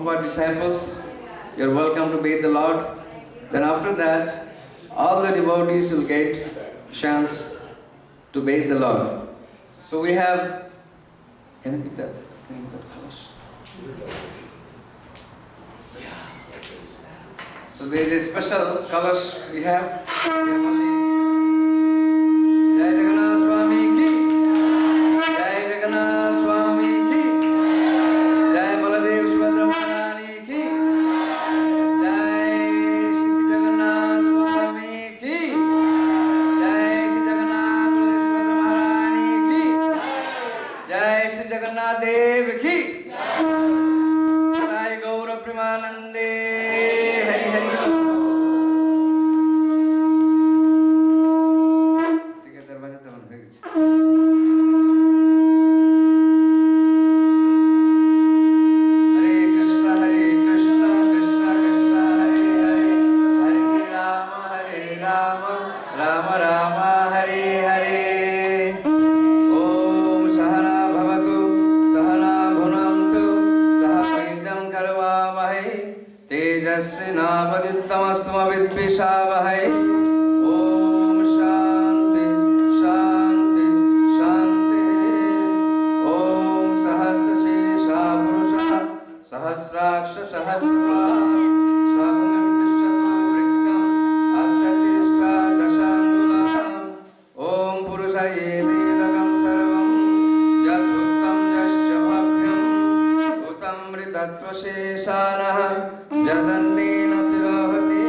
Prabhupada disciples, you're welcome to bathe the Lord. Then after that, all the devotees will get chance to bathe the Lord. So we have, can you pick that? Can you pick that kalash? So there is a special kalash we have. Jai Jagannath Swami ki, Jai Jagannath Swami ki, Jai Baladev Subhadra Maharani ki, Jai Shri Jagannath Swami ki, Jai Shri Jagannath Baladev Subhadra Maharani ki, Jai Shri Jagannath Dev ki, Jai Gaura Premanande. Hari Hari. ठीक है दरवाजा तो बंद हो गया। हरे कृष्णा कृष्णा कृष्णा हरे हरे हरे राम राम राम हरे हरे। ओम सहना भवतु सहना भुनक्तु सह वीर्यं करवावहै तेजस्विनावधीतमस्तु मा विद्विषावहै। ओम शांति शांति शांति। ओम सहस्रशीर्षा पुरुषः सहस्राक्ष सहस्रपात् स्वभुवं तिष्ठतु वृक्कम् अर्थतिष्ठा दशाङ्गुलाम्। ओम पुरुषये वेदकं सर्वं यद्भुतं यश्च भव्यं भूतमृतत्वशेषाणः जदन्नेन तिरोहति।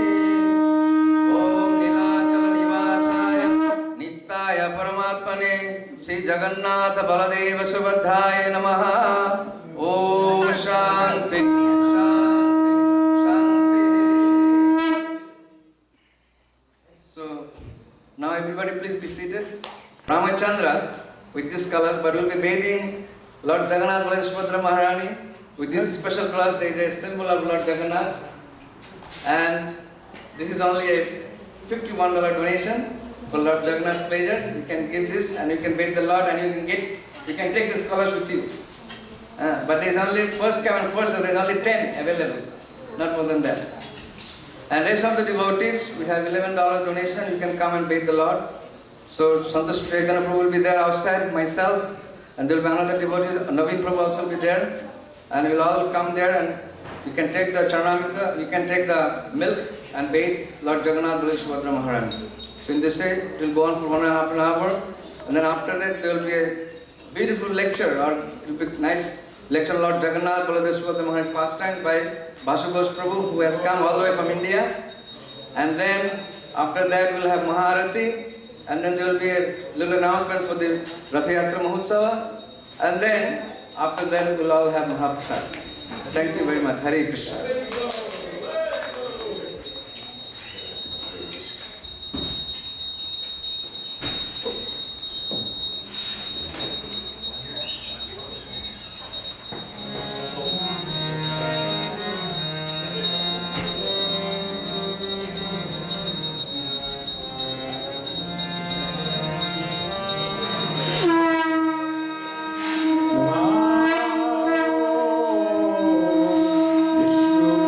ओम नीलाचल निवासाय नित्याय परमात्मने श्री जगन्नाथ बलदेव सुभद्राय नमः। ओम शांति शांति शांति। So now everybody please be seated. Ramachandra with this color, but we'll be bathing Lord Jagannath Baladev Subhadra Maharani with this special cloth. There is a symbol of Lord Jagannath, and this is only a $51 donation for Lord Jagannath's pleasure. You can give this and you can bathe the Lord, and you can take this colors with you. But there is only first come and first, so there is only 10 available, not more than that. And rest of the devotees, we have $11 donation. You can come and bathe the Lord. So Santosh Prabhu will be there outside, myself, and there will be another devotee, Naveen Prabhu also will be there, and we will all come there, and you can take the Charanamrita, you can take the milk and bathe Lord Jagannath Baladev Subhadra Maharani. So in this way, it will go on for 1.5 hours, and then after that there will be a beautiful lecture, or it will be nice lecture on Lord Jagannath Baladev Subhadra Maharani's pastimes by Basu Prabhu, who has come all the way from India. And then after that we will have Maharati, and then there will be a little announcement for the Rath Yatra Mahotsava, and then after that we will all have Mahaprasad. Thank you very much. Hare Krishna. Vishnu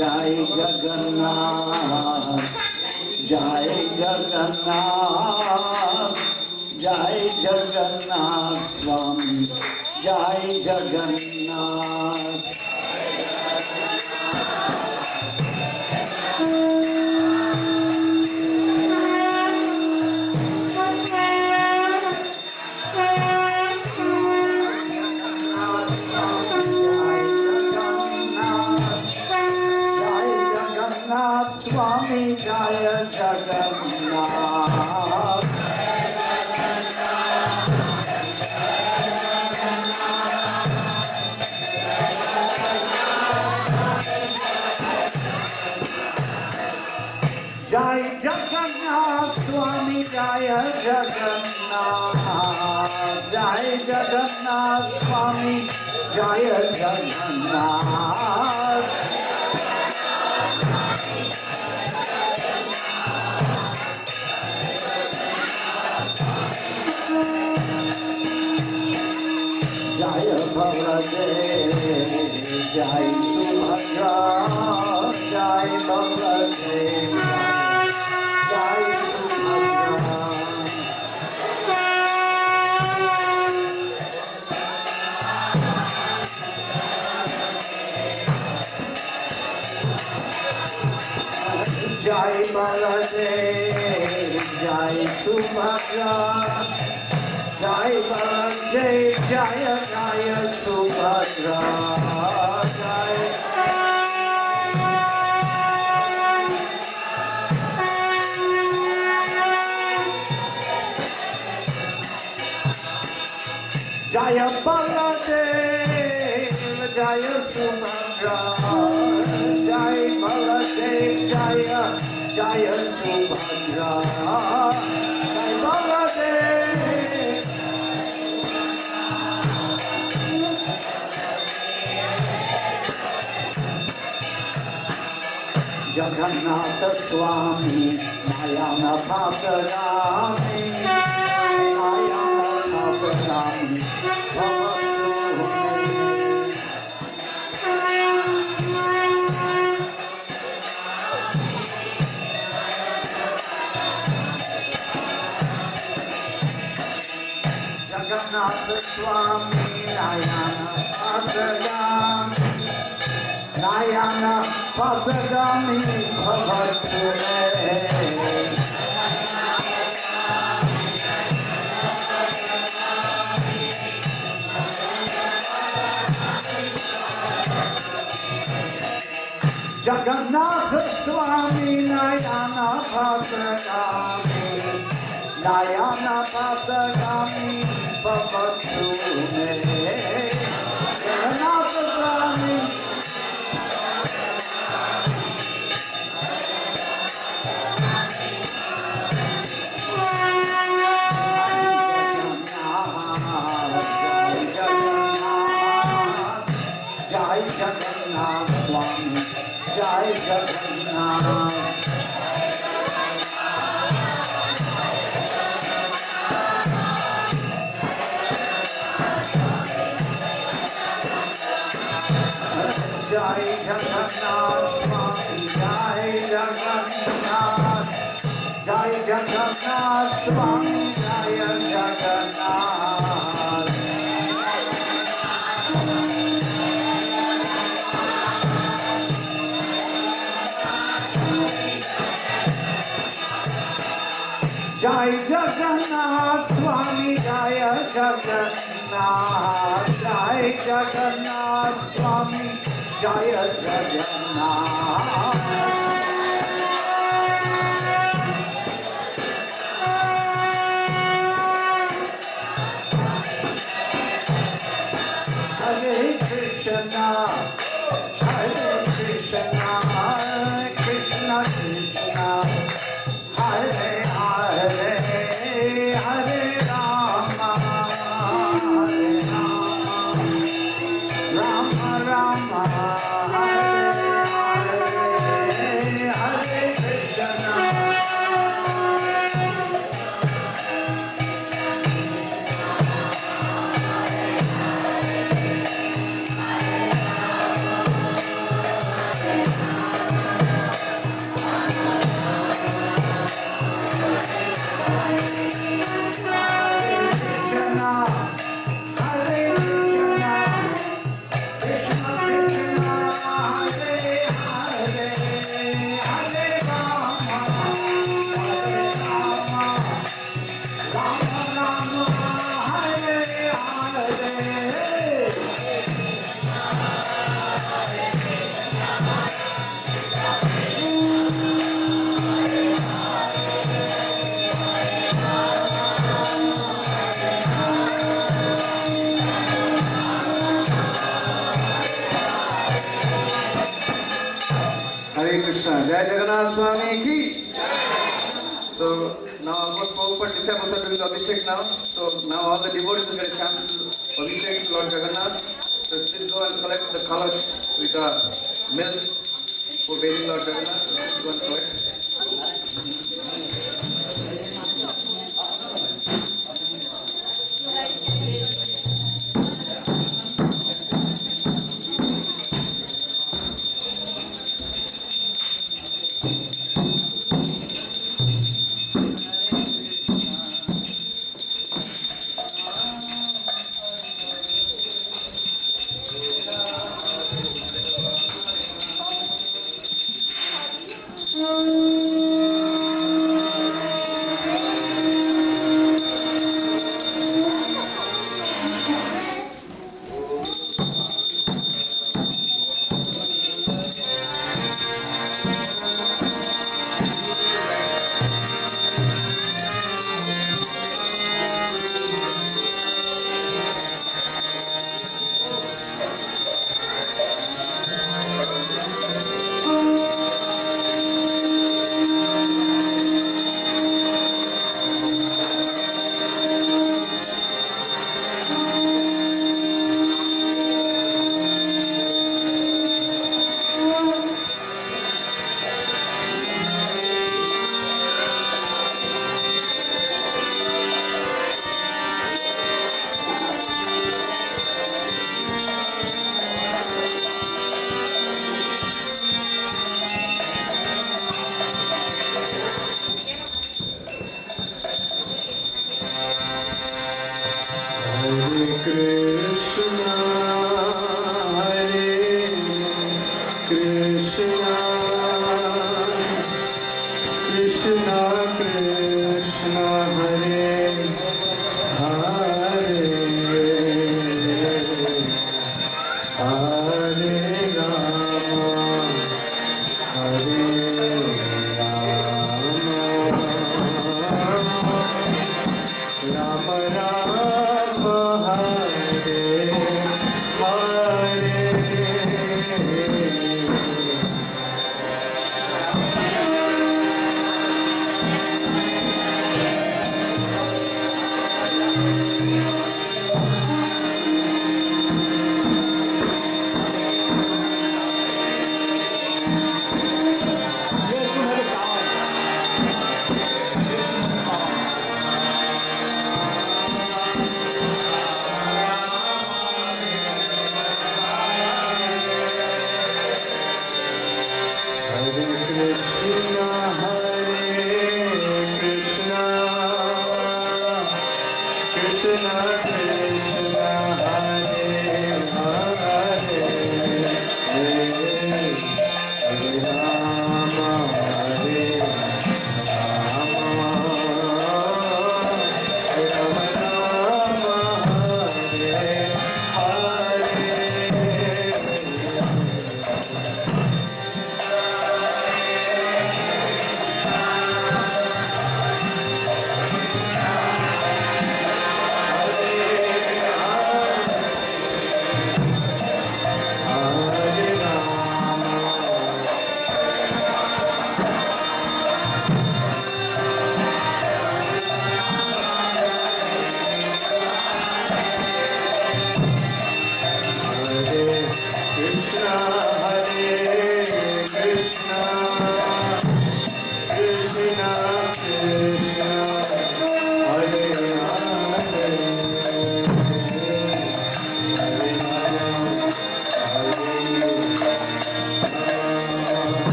Jai Jagannath, Jai Jagannath, Jai Jagannath Swami, Jai Jagannath. Swami Jaya Jagannath. Jai Jagannath Swami Jaya Jagannath. Jai Jagannath Swami Jaya Jagannath. Jaya Baladev, Jai Subhadra, Jai Baladev, Jai Subhadra. Jai Baladev, Jai Subhadra. Jai Baladev, Jaya Jaya Subhadra, Jai. Jaya Baladev, Jaya Subhadra, Jai Baladev, Jaya Jaya Subhadra, Jai Baladev. Jagannath Swami, Nayana Paparami, Nayana Paparami, Jagannath Swami, Nayana Paparami, Nayana Papadami Bhavatune. Jagannath Swami Nayana Papadami, Nayana Papadami Bhavatune. Jagannath Swami Jai Jagannath Swami, Jai Jagannath. Jai Jagannath Swami, Jai Jagannath. Jai Jagannath Swami, Jai Jagannath. Jai Jagannath Swami, Jaya Jagannath. Jai Jagannath Swami, Jaya Jagannath. Hare Krishna, Hare Krishna, Krishna Krishna, Hare Hare, Hare Rama, Hare Rama, Rama Rama, Hare Hare, Hare Krishna. Krishna. Jai Jagannath Swami ki. So now almost 4 disciples are doing the Abhishek now. So now all the devotees will get a chance to do Abhishek to Lord Jagannath. So please go and collect the kalash with the milk for bathing Lord Jagannath. So please go and collect.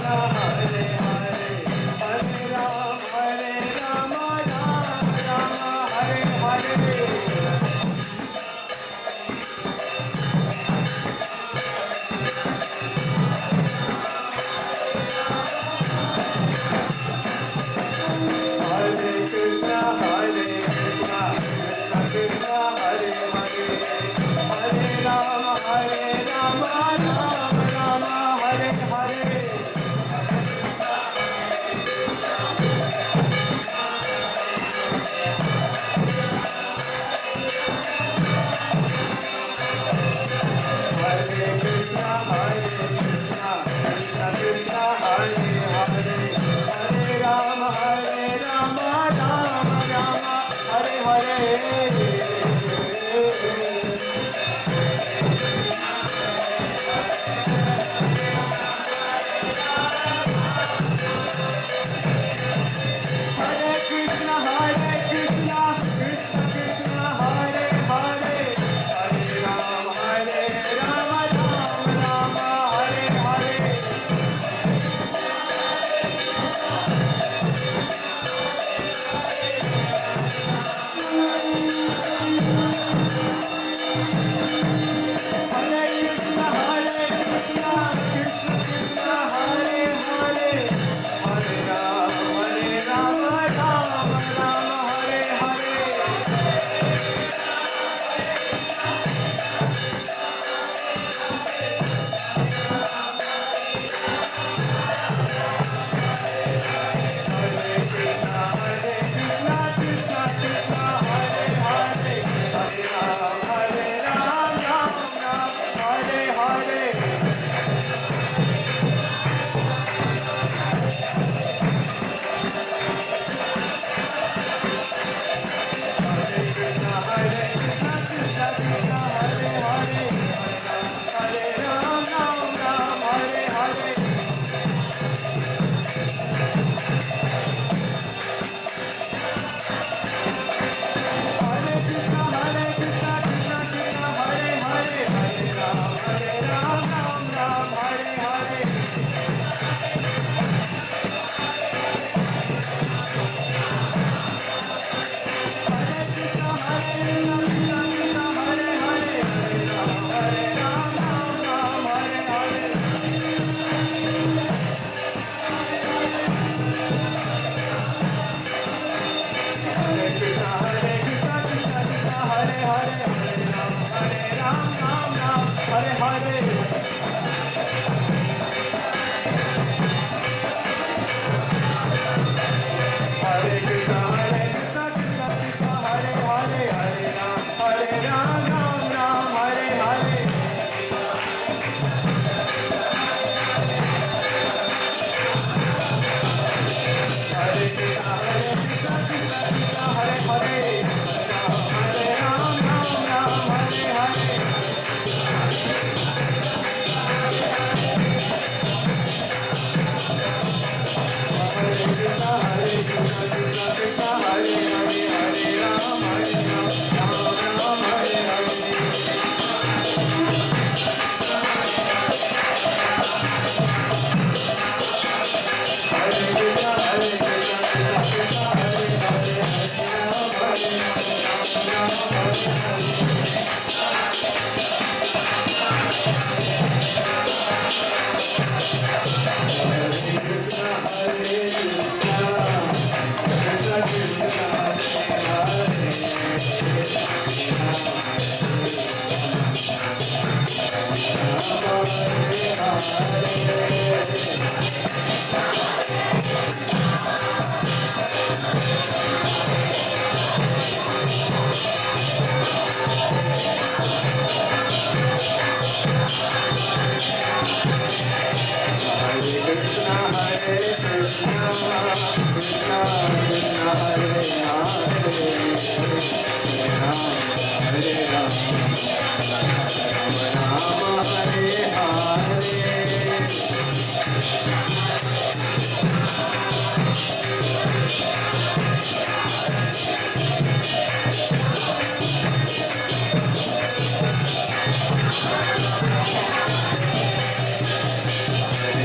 Hare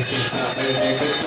Krishna,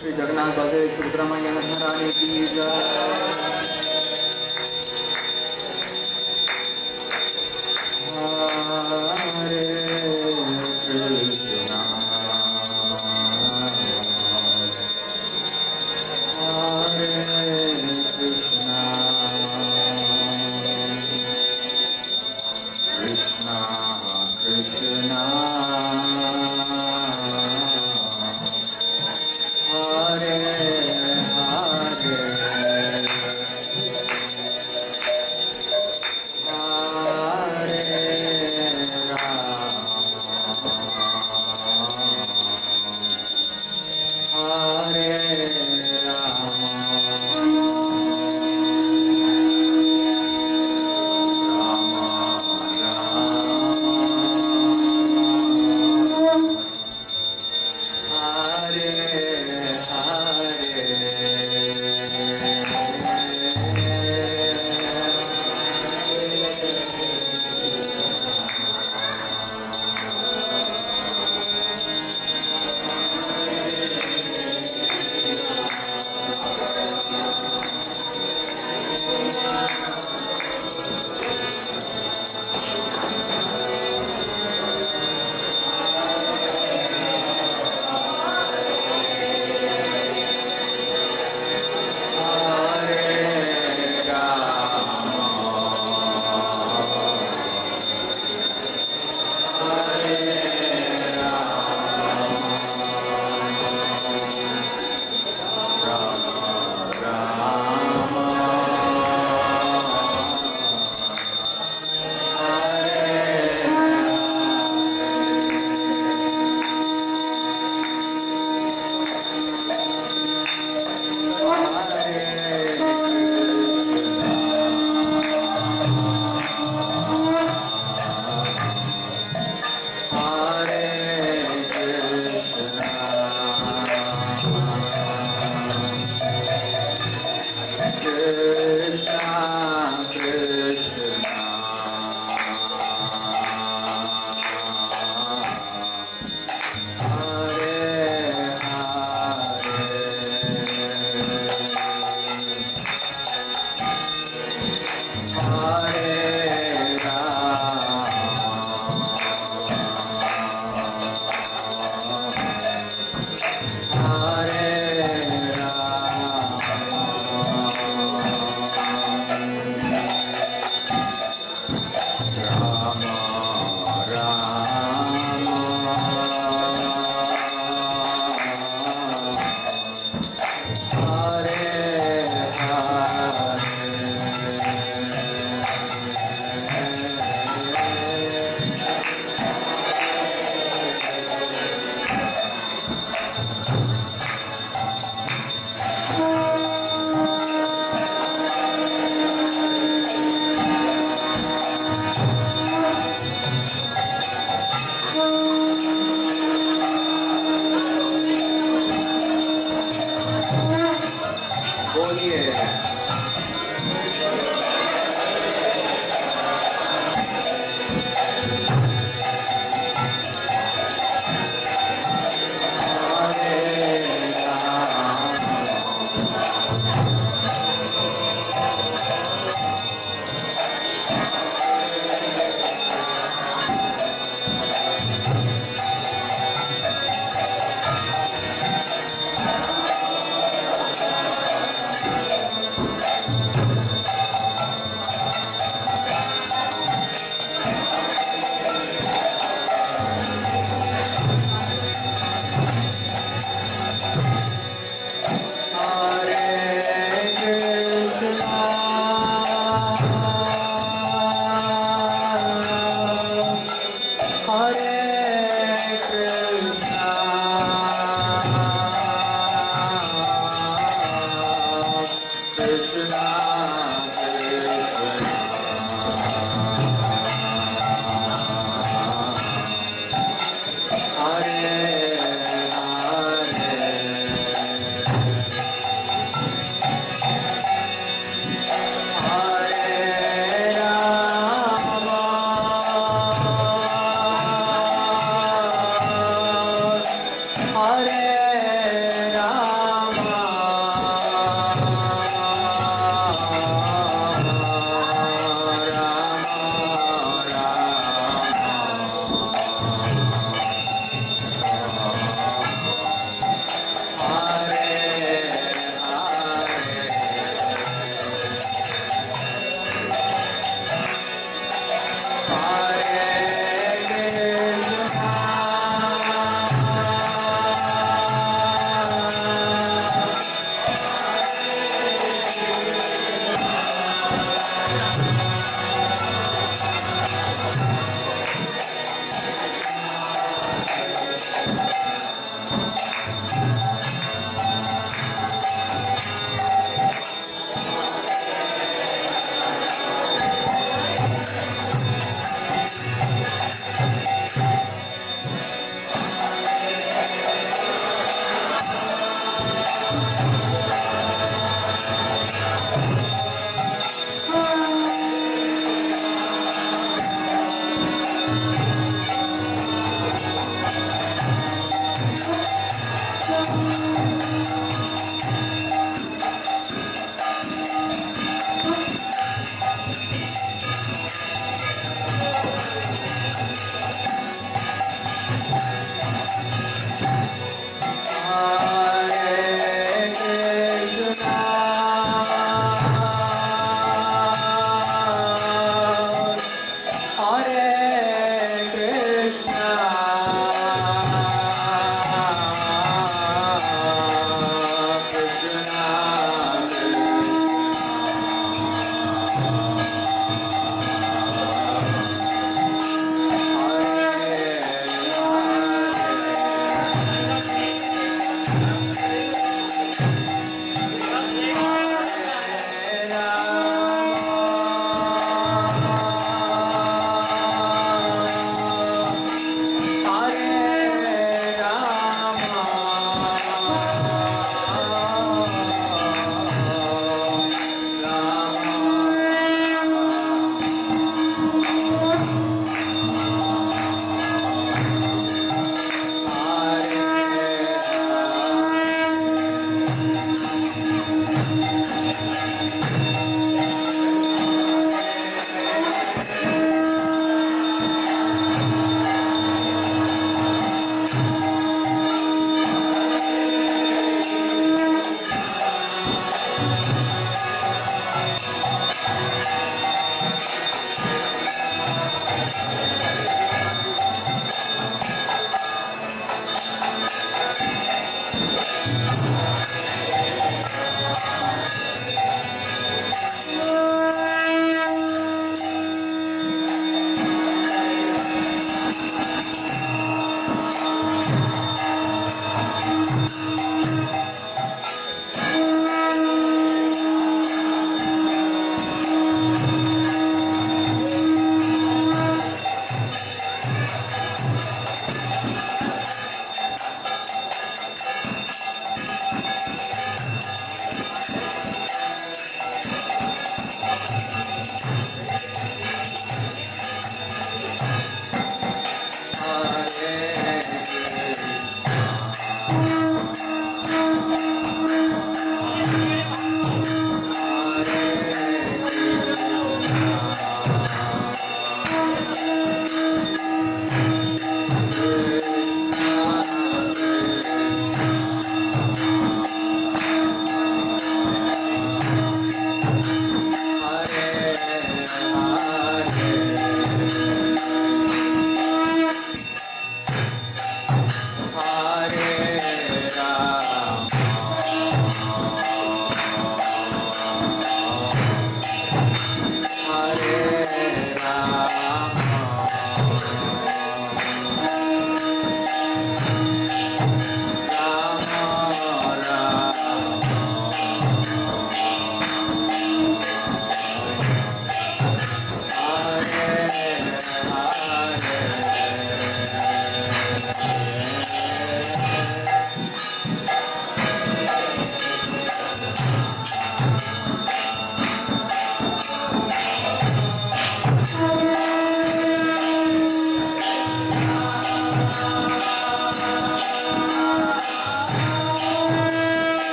Shri Jagannath Baldev Subhadra मैया महारानी की जय। हरे कृष्णा हरे Krishna Krishna Krishna Hare Hare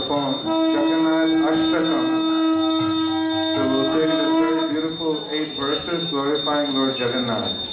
perform Jagannath Ashtakam. So we'll sing this very beautiful 8 verses glorifying Lord Jagannath.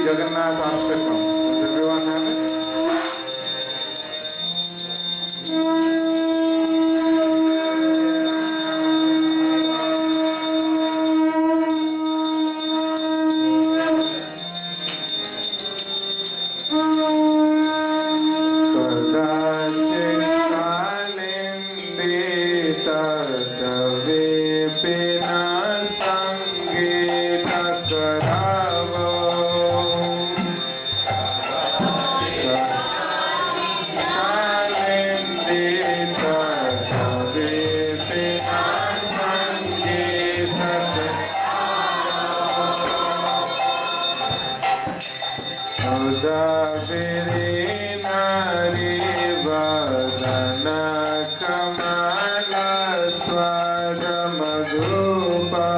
Jagannath Ashtakam. Does everyone have it? Kamala Swada Madhupa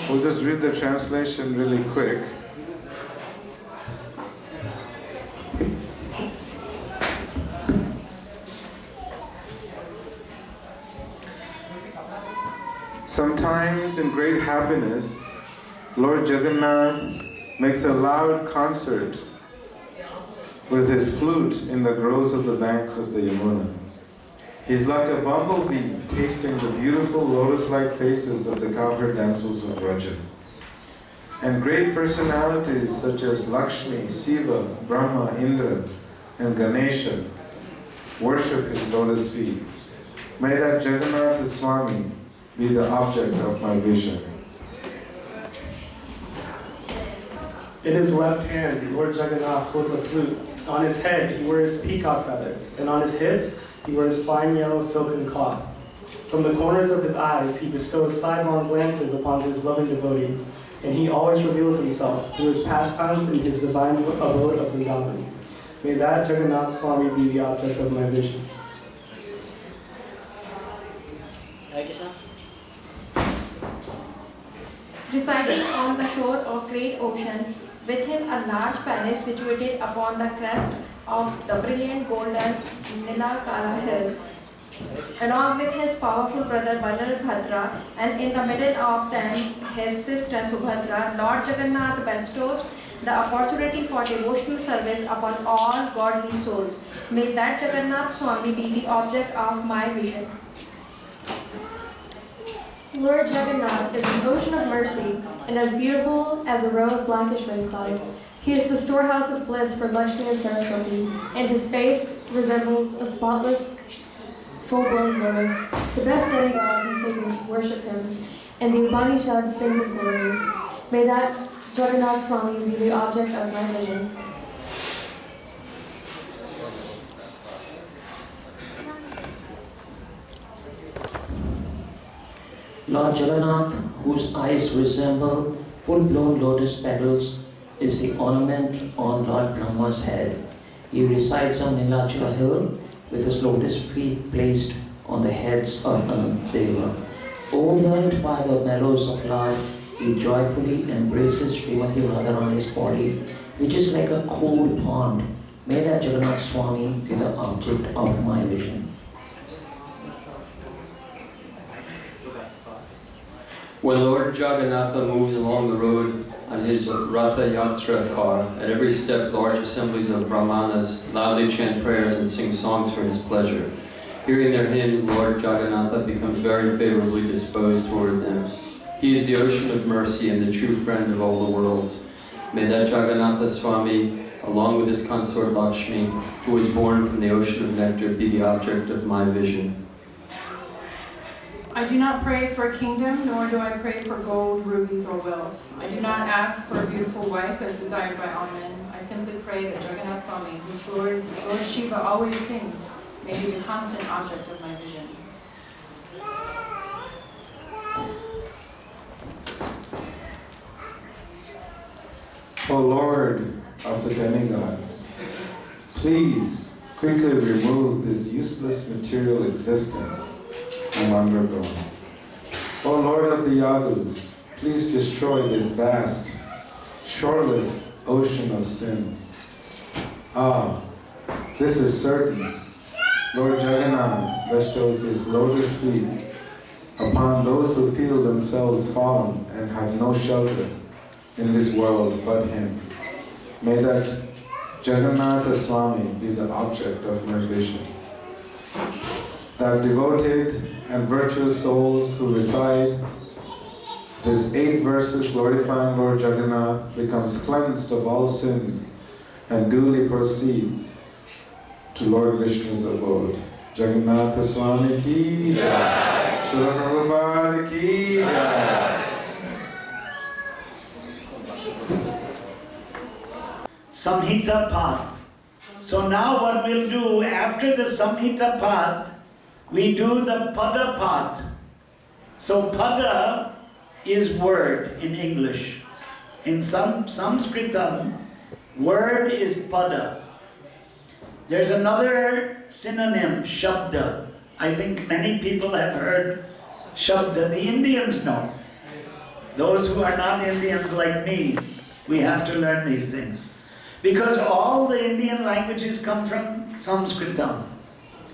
We'll just read the translation really quick. Sometimes in great happiness, Lord Jagannath makes a loud concert with his flute in the groves of the banks of the Yamuna. He's like a bumblebee tasting the beautiful lotus-like faces of the cowherd damsels of Vraja. And great personalities such as Lakshmi, Shiva, Brahma, Indra, and Ganesha worship his lotus feet. May that Jagannath Swami be the object of my vision. In his left hand, Lord Jagannath holds a flute. On his head, he wears peacock feathers, and on his hips, he wears fine yellow silken cloth. From the corners of his eyes, he bestows sidelong glances upon his loving devotees, and he always reveals himself through his pastimes in his divine abode of Vrindavan. May that Jagannath Swami be the object of my vision. Residing on the shore of great ocean, within a large palace situated upon the crest of the brilliant golden Nilakala hill, along with his powerful brother Balabhadra, and in the middle of them his sister Subhadra, Lord Jagannath bestows the opportunity for devotional service upon all godly souls. May that Jagannath Swami be the object of my vision. Lord Jagannath is an ocean of mercy, and as beautiful as a row of blackish rain clouds. He is the storehouse of bliss for Lakshmi and Saraswati, and his face resembles a spotless, full-blown lotus. The best demigods and saints worship him, and the Upanishads sing his glories. May that Jagannath Swami be the object of my vision. Lord Jagannath, whose eyes resemble full-blown lotus petals, is the ornament on Lord Brahma's head. He resides on Nilachal hill with his lotus feet placed on the heads of Anantadeva. Overwhelmed by the mellows of love, he joyfully embraces Srimati Radharani's body, which is like a cool pond. May that Jagannath Swami be the object of my vision. When Lord Jagannatha moves along the road on his Ratha Yatra car, at every step large assemblies of Brahmanas loudly chant prayers and sing songs for his pleasure. Hearing their hymns, Lord Jagannatha becomes very favorably disposed toward them. He is the ocean of mercy and the true friend of all the worlds. May that Jagannath Swami, along with his consort Lakshmi, who was born from the ocean of nectar, be the object of my vision. I do not pray for a kingdom, nor do I pray for gold, rubies, or wealth. I do not ask for a beautiful wife as desired by all men. I simply pray that Jagannath Swami, whose glories Lord Shiva always sings, may be the constant object of my vision. O Lord of the demigods, please quickly remove this useless material existence I'm undergoing. O Lord of the Yadus, please destroy this vast, shoreless ocean of sins. Ah, this is certain. Lord Jagannath bestows his lotus feet upon those who feel themselves fallen and have no shelter in this world but him. May that Jagannath Swami be the object of my vision. That devoted and virtuous souls who recite these 8 verses glorifying Lord Jagannath becomes cleansed of all sins and duly proceeds to Lord Vishnu's abode. Jagannath Swami ki jai. Srila Prabhupada ki jai. Samhita Path. So now what we'll do after the Samhita Path, we do the Pada Path. So Pada is word in English. In Sanskritam, word is Pada. There's another synonym, Shabda. I think many people have heard Shabda. The Indians know. Those who are not Indians like me, we have to learn these things. Because all the Indian languages come from Sanskritam.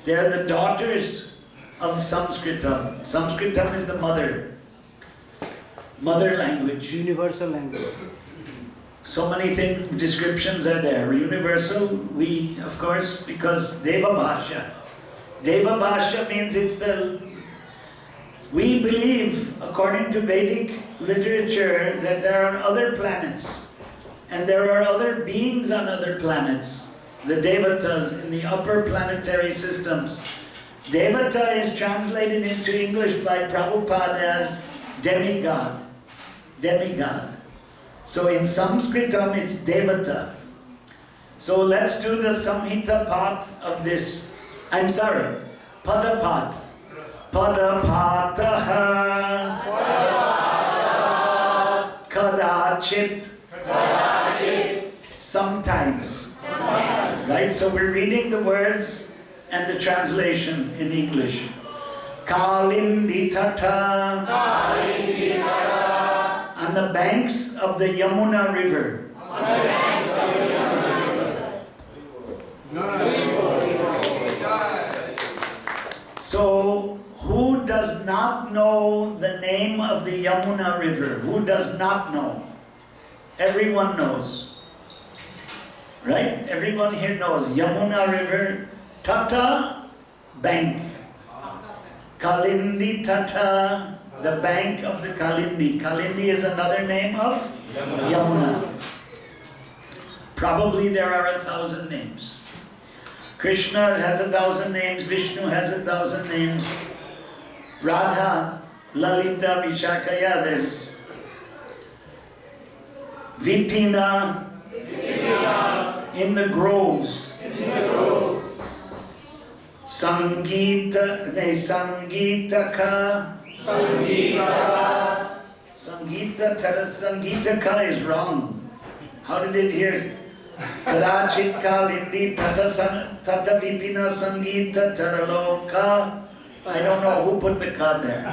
They are the daughters of Sanskritam. Sanskritam is the mother Mother language. Universal language. So many things, descriptions are there. Universal, we, of course, because Deva Bhasha. Deva Bhasha means it's the... We believe, according to Vedic literature, that there are other planets. And there are other beings on other planets. The Devatas in the upper planetary systems. Devata is translated into English by Prabhupada as demigod. Demigod. So in Sanskritam it's Devata. So let's do the Samhita part of this. I'm sorry, Pada part. Pada pataha. Kadachit. Sometimes. Right, so we're reading the words and the translation in English. Kalindi tata. On the banks of the Yamuna River. So, who does not know the name of the Yamuna River? Who does not know? Everyone knows. Right? Everyone here knows. Yamuna River, Tata, bank. Kalindi Tata, the bank of the Kalindi. Kalindi is another name of Yamuna. Probably there are 1,000 names. Krishna has 1,000 names, Vishnu has 1,000 names. Radha, Lalita, Vishakaya, there's Vipina, in the groves. Sangita, Sangitaka. Sangitaka is wrong. How did it hear? Kadachit kalindi tata vipina sangita taraloka. I don't know who put the ka there.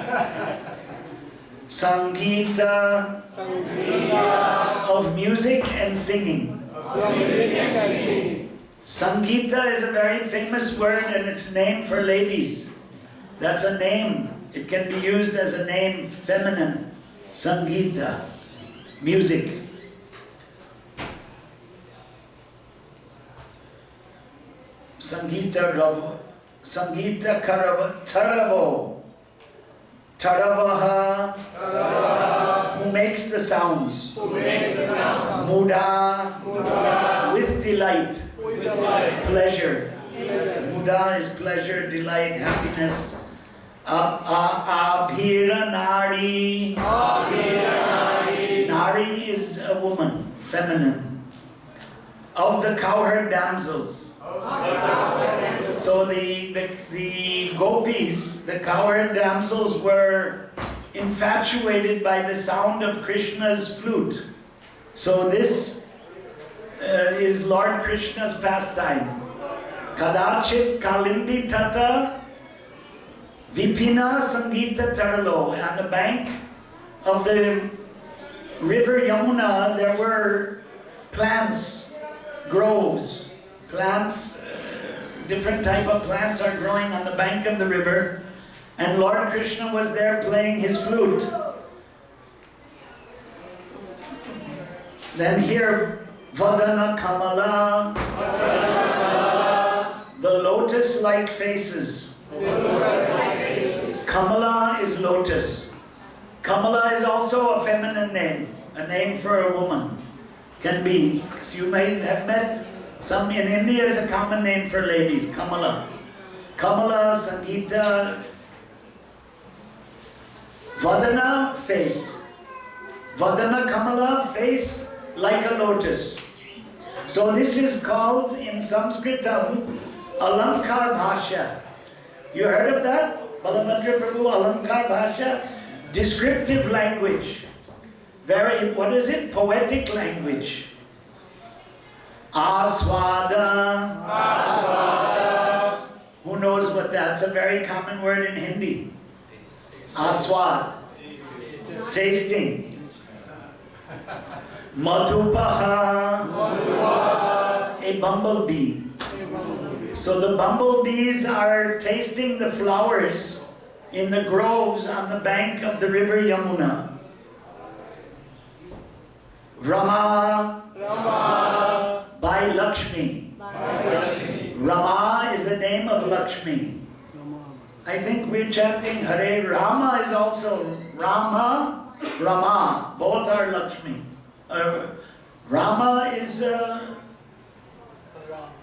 Sangita of music and singing. Sangita is a very famous word and it's named for ladies. That's a name. It can be used as a name, feminine. Sangita, music. Sangita Ravo, Sangita Taravo, Taravaha, who makes the sounds, Muda, with delight, pleasure. Muda is pleasure, delight, happiness. Abhira Nari. Nari is a woman, feminine. Of the cowherd damsels. So the gopis, the cowherd damsels, were infatuated by the sound of Krishna's flute. So this is Lord Krishna's pastime. Kadachit Kalindi Tata Vipina Sangita Taralo. On the bank of the river Yamuna, there were plants, groves. Plants, different type of plants are growing on the bank of the river, and Lord Krishna was there playing his flute. Then here, Vadana Kamala, the lotus-like faces. Kamala is lotus. Kamala is also a feminine name, a name for a woman. Can be, you may have met some in India is a common name for ladies, Kamala. Kamala, Sangita, Vadana, face. Vadana Kamala, face like a lotus. So this is called in Sanskritam Alankar Bhasha. You heard of that? Balabhadra Prabhu, Alankar Bhasha? Descriptive language. Very, what is it? Poetic language. Aswada. Who knows what that's? A very common word in Hindi. Aswad. Tasting. Madhupaha. A bumblebee. So the bumblebees are tasting the flowers in the groves on the bank of the river Yamuna. Rama, by Lakshmi. Rama is the name of Lakshmi. I think we're chanting Hare Rama is also Rama, Rama. Both are Lakshmi. Rama is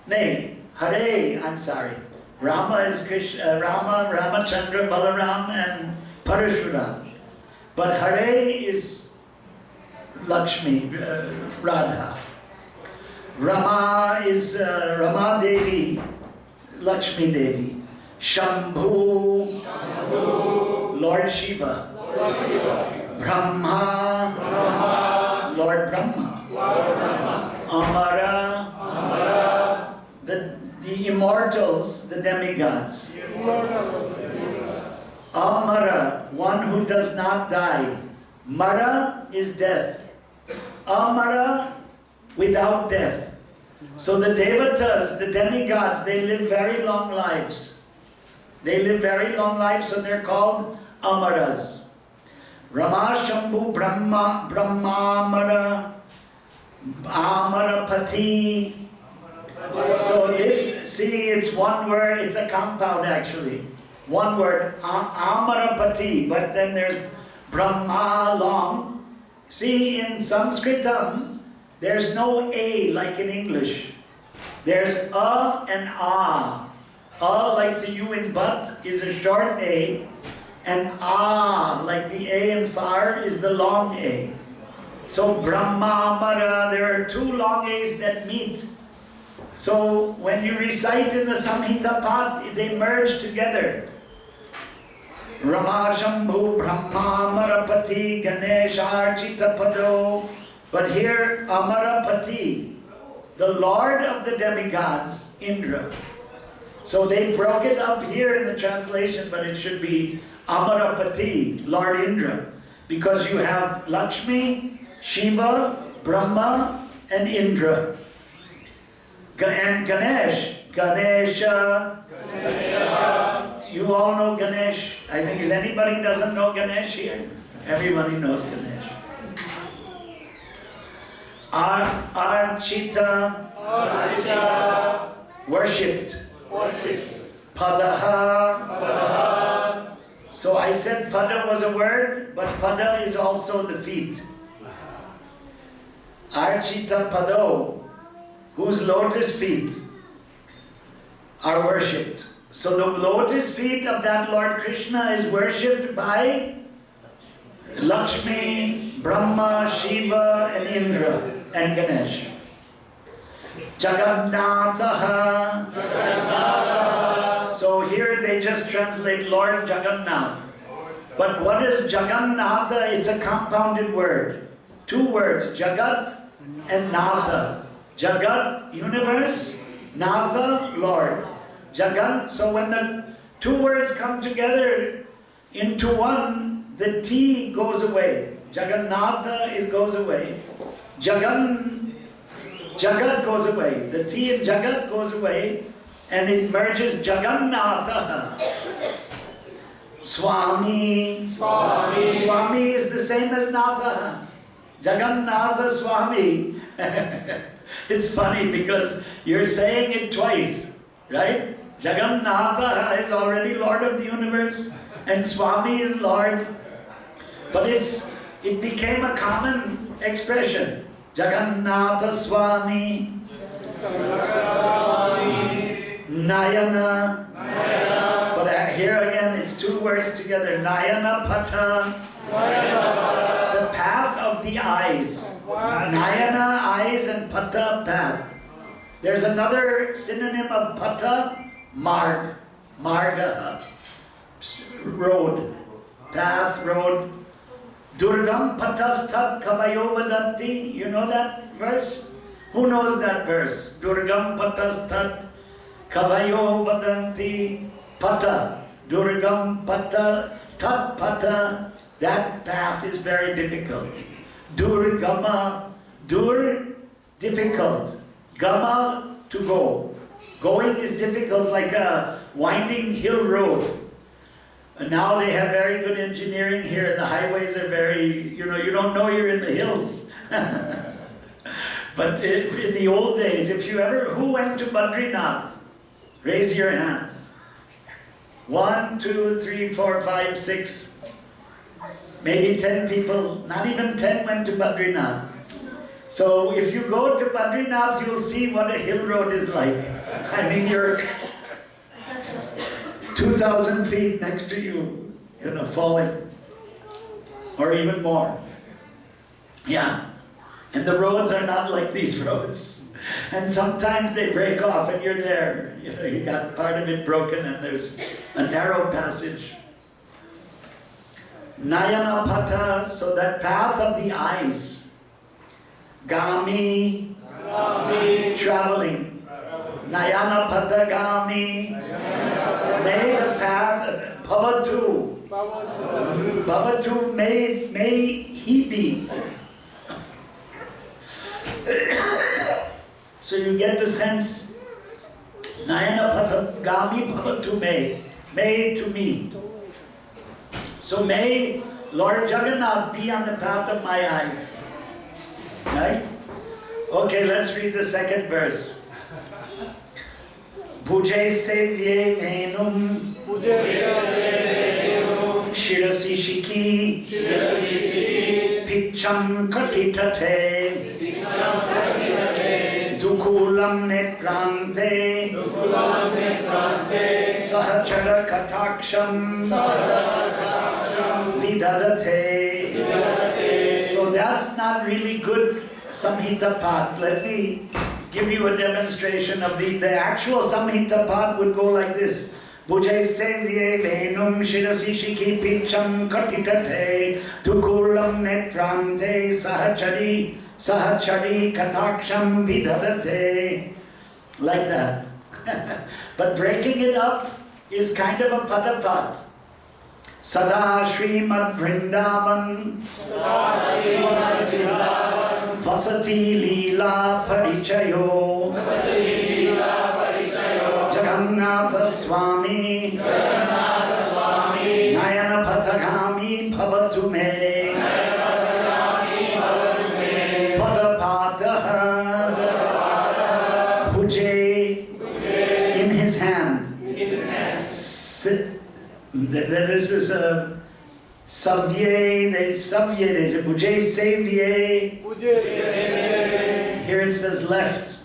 Hare, I'm sorry. Rama is Krishna, Rama, Ramachandra, Balaram, and Parashuram. But Hare is Lakshmi, Radha. Rama is Rama Devi, Lakshmi Devi. Shambhu, Lord Shiva. Brahma, Lord Brahma. Amara, the immortals, the demigods. Amara, one who does not die. Mara is death. Amara, without death. So the devatas, the demigods, they live very long lives. They live very long lives, so they're called Amaras. Rama Shambhu Brahma, Brahmamara, Amarapati. So this, see, it's one word, it's a compound actually. One word, Amarapati, but then there's Brahma long. See, in Sanskritam, there's no A like in English. There's A and A. A like the U in but is a short A, and A like the A in far is the long A. So Brahma, Mara, there are two long A's that meet. So when you recite in the Samhita Path, they merge together. Rama Shambhu Brahma Amarapati Ganesh Archita Pado. But here Amarapati, the Lord of the demigods, Indra. So they broke it up here in the translation, but it should be Amarapati, Lord Indra. Because you have Lakshmi, Shiva, Brahma, and Indra. And Ganesh, Ganesha. You all know Ganesh. I think, is anybody doesn't know Ganesh here? Everybody knows Ganesh. Archita, worshipped. Padaha. So I said pada was a word, but pada is also the feet. Archita Pado, whose lotus feet are worshipped. So the lotus feet of that Lord Krishna is worshipped by Lakshmi, Brahma, Shiva, and Indra, and Ganesh. Jagannatha. So here they just translate Lord Jagannath. But what is Jagannatha? It's a compounded word. Two words, Jagat and Natha. Jagat, universe, Natha, Lord. Jagan, so when the two words come together into one, the T goes away. Jagannatha, it goes away. Jagat goes away. The T in Jagat goes away, and it merges Jagannatha. Swami. Swami is the same as Natha. Jagannatha Swami. It's funny because you're saying it twice, right? Jagannatha is already Lord of the universe, and Swami is Lord. But it became a common expression. Jagannatha Swami. Nayana. But here again, it's two words together. Nayana Pata. The path of the eyes. Nayana, eyes, and Pata, path. There's another synonym of Pata, Marg. Marga. Road. Path, road. Durgam Patastat Kavayo Vadanti. You know that verse? Who knows that verse? Durgam Patastat Kavayo Vadanti. Pata. Durgam Pata. Tat Pata. That path is very difficult. Durgama. Dur, difficult. Gama, to go. Going is difficult, like a winding hill road. And now they have very good engineering here, and the highways are very, you don't know you're in the hills. But in the old days, who went to Badrinath? Raise your hands. 1, 2, 3, 4, 5, 6, maybe 10 people, not even 10 went to Badrinath. So if you go to Badrinath, you'll see what a hill road is like. I mean, you're 2,000 feet next to you, falling, or even more. Yeah, and the roads are not like these roads. And sometimes they break off and you're there. You got part of it broken and there's a narrow passage. Nayanapata, so that path of the eyes. Gami, traveling. Nayanapata Gami, may the path, Bhavatu. Bhavatu, may he be. So you get the sense, Nayanapata Gami Bhavatu may to me. So may Lord Jagannath be on the path of my eyes. Right? Okay, let's read the second verse. Bhuje sevye venum shirasi shiki picham katitate dukulam neprante sahachara kataksham vidadate. So that's not really good Samhita Path. Let me give you a demonstration of the actual Samhita Path would go like this. Bhujai sevye venum shirasi shiki picham katitate dukulam netrante sahachari kataksham vidadate. Like that. But breaking it up is kind of a padapat. Sada Srimad Vrindavan Vasati Leela Parichayo Jagannath Swami Nayana Patagami Bhavatu Me Padapataha Bhuje in his hand. This is a Savye, there's a Bhuje Sevye. Here it says left,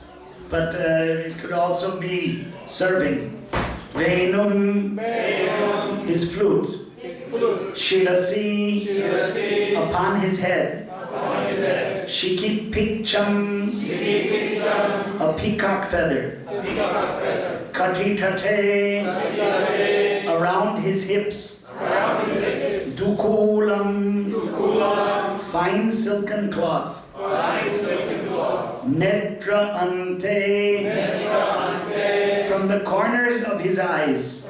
but it could also be serving. Venum, his flute. Shirasi, upon his head. Shiki Pikcham, a peacock feather. Katitate, around his hips. Dukulam, fine silken cloth. Netra ante, from the corners of his eyes.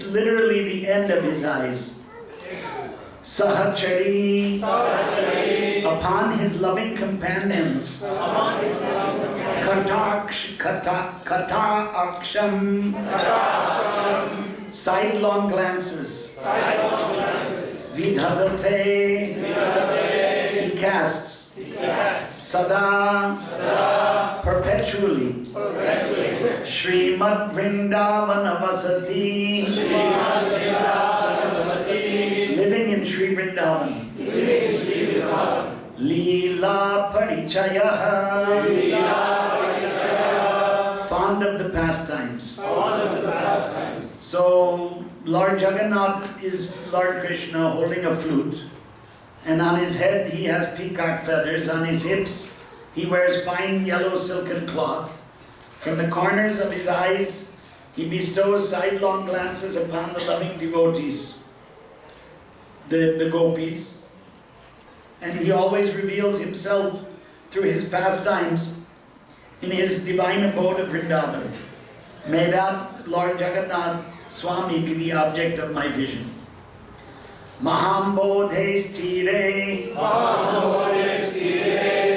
Literally the end of his eyes. Sahachari, upon his loving companions. Kata-aksham, sidelong glances. Vidhadate, he casts. Sada, perpetually. Srimad Vrindavana Vasati, living in Sri Vrindavan. Leela Parichayaha, fond of the pastimes. So Lord Jagannath is Lord Krishna holding a flute, and on his head he has peacock feathers, on his hips he wears fine yellow silken cloth. From the corners of his eyes he bestows sidelong glances upon the loving devotees, the gopis, and he always reveals himself through his pastimes in his divine abode of Vrindavan. May that Lord Jagannath Swami be the object of my vision. Mahambodhe stire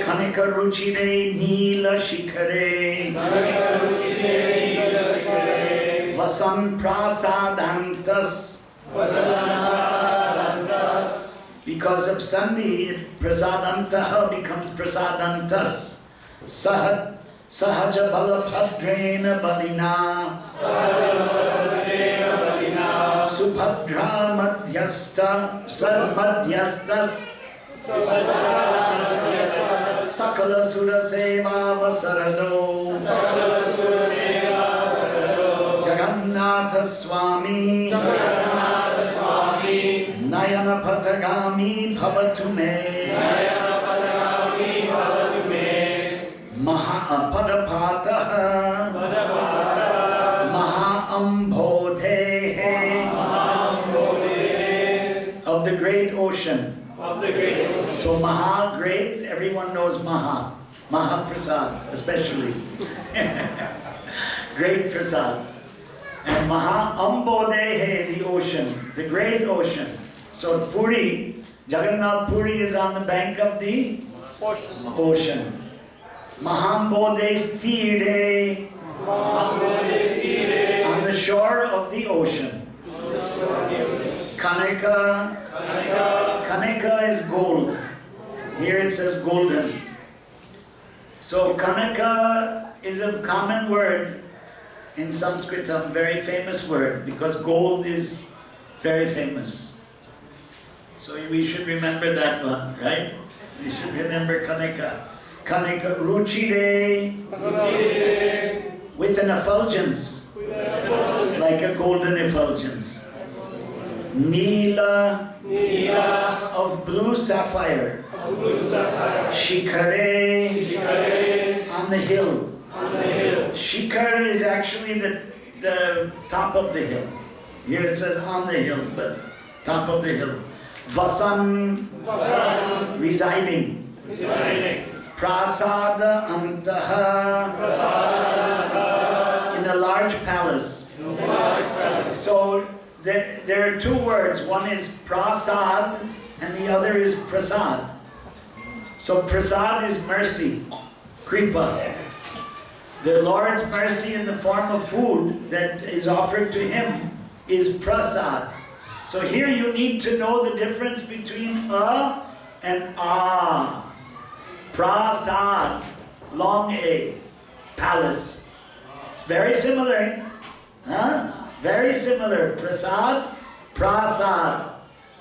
Kanika ruchire Neela shikhare Vasan prasadantas. Because of Sandhi, prasadantaha becomes prasadantas. Sahaja balabhadrena balina. Subhadra madhyasta sarmadhyastas. Sakala sura seva vasarado. Jagannath Swami. Nayana patagami bhavatu me. Padapataha Mahaambodhehe of the great ocean. So Maha, great, everyone knows Maha. Maha Prasad, especially. Great Prasad. And Mahaambodhehe, the ocean, the great ocean. So Puri, Jagannath Puri is on the bank of the ocean. Mahambodhe Stire, on the shore of the ocean. Kanika, Kanika is gold. Here it says golden. So Kanika is a common word in Sanskrit, a very famous word, because gold is very famous. So we should remember that one, right? We should remember Kanika. Kanika Ruchire, with an effulgence, like a golden effulgence. Neela, of blue sapphire. Shikare, on the hill. Shikar is actually the top of the hill. Here it says on the hill, but top of the hill. Vasan, residing. Prasada antaha, in a large palace. So there are two words. One is prasad and the other is prasad. So prasad is mercy, kripa. The Lord's mercy in the form of food that is offered to Him is prasad. So here you need to know the difference between a and a. Prasad, long A, palace. It's very similar, huh? Very similar. Prasad, prasad.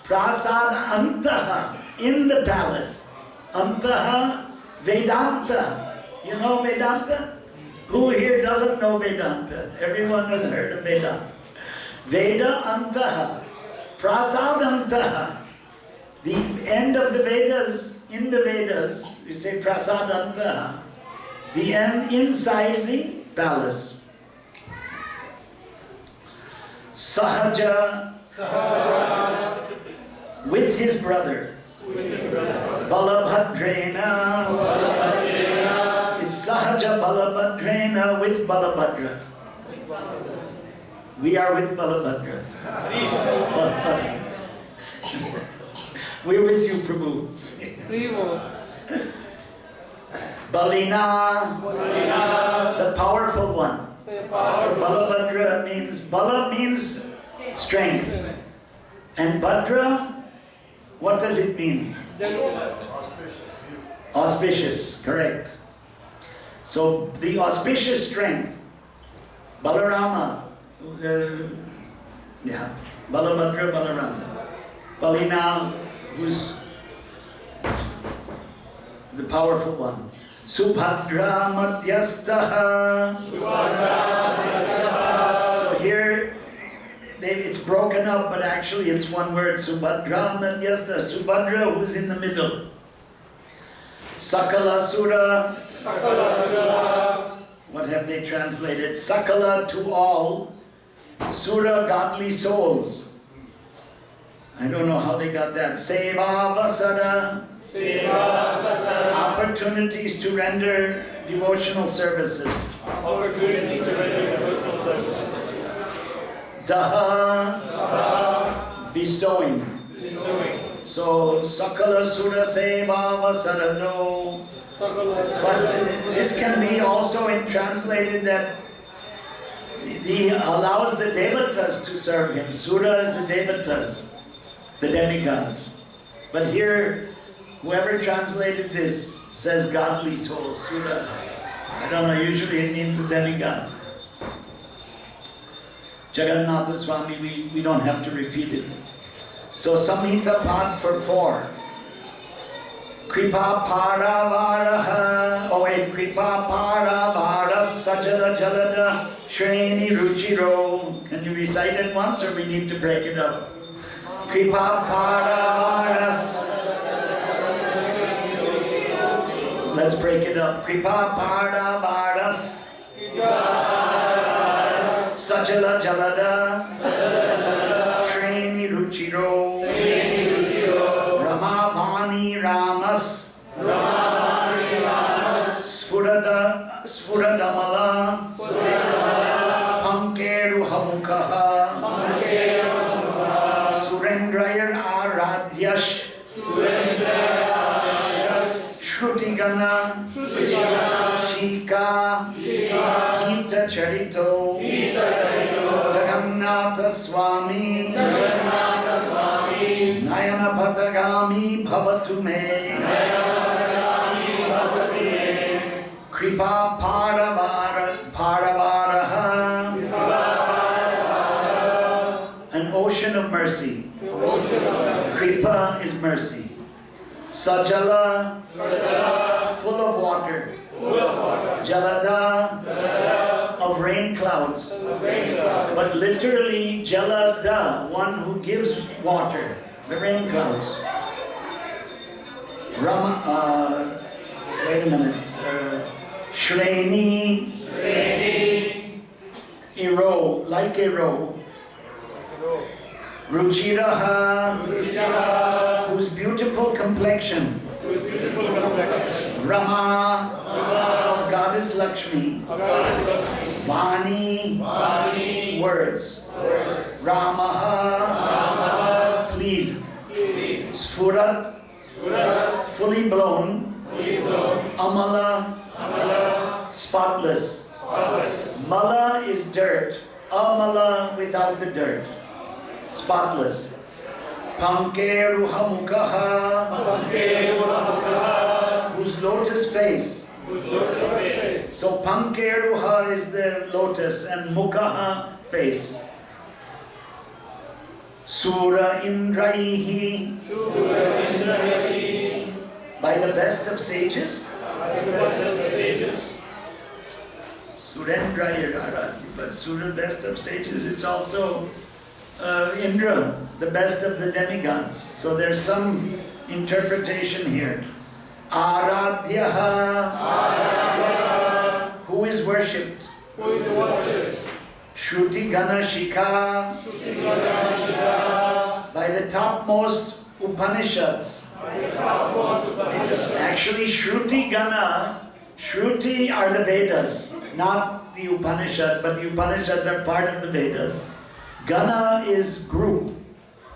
Prasad antaha, in the palace. Antaha, Vedanta. You know Vedanta? Who here doesn't know Vedanta? Everyone has heard of Vedanta. Veda antaha, prasad antaha. The end of the Vedas, in the Vedas, we say prasad antaha. The end inside the palace. Sahaja, with his brother. Balabhadrena. It's Sahaja Balabhadrena with Balabhadra. We are with Balabhadra. We're with you, Prabhu. Balina, the powerful one. So Balabhadra means, Bala means strength. And Bhadra, what does it mean? Auspicious, correct. So the auspicious strength, Balarama, Balabhadra, Balarama. Balina, who's the powerful one. Subhadra madhyastaha. So here, it's broken up, but actually it's one word. Subhadra madhyasta. Subhadra, who's in the middle. Sakala sura. What have they translated? Sakala, to all. Sura, godly souls. I don't know how they got that. Seva vasara. Opportunities to render devotional services. Daha, bestowing. So, Sakala Sura Seva Vasarado. But this can be also translated that he allows the devatas to serve him. Sura is the devatas, the demigods. But here, whoever translated this says godly souls, Sura. I don't know, usually it means the demigods. Jagannath Swami, we don't have to repeat it. So Samhita Pad for 4. Kripa Paravaraha, Kripa Paravara Sajala Jalada Shreni Ruchiro. Can you recite it once or we need to break it up? Kripa Paravaras. Let's break it up. Kripa Paravaras Sajala Jalada Shreni Ruchiro Ramavani Ramas Sfuradamala Pankeru Hamukaha Surendrayar Aradhyash Shrutigana Shika Gita Charito Jagannath Swami Nayana Patagami Bhavatu Me Kripa Paravaraha, an ocean of mercy. Kripa is mercy. Sajala, full of water. Jalada, of rain clouds. But literally, Jalada, one who gives water, the rain clouds. Wait a minute. Shreni, a row, like a row. Ruchiraha, whose beautiful complexion. Rama, of goddess Lakshmi. Vani, words. Ramaha, pleased. Sfurat, fully blown. Amala, spotless. Mala is dirt. Amala, without the dirt. Spotless. Pankeru Hamukaha, whose lotus face. So Pankeruha is the lotus and Mukaha, face. Sura Indraihi, by the best of sages. Surendraya Arati, but Sura, best of sages, it's also Indra, the best of the demigods. So there's some interpretation here. Aradhyaha, who is worshipped? Shruti Ghanashika, by the topmost Upanishads. Actually, Shruti Gana, Shruti are the Vedas, not the Upanishad, but the Upanishads are part of the Vedas. Gana is group,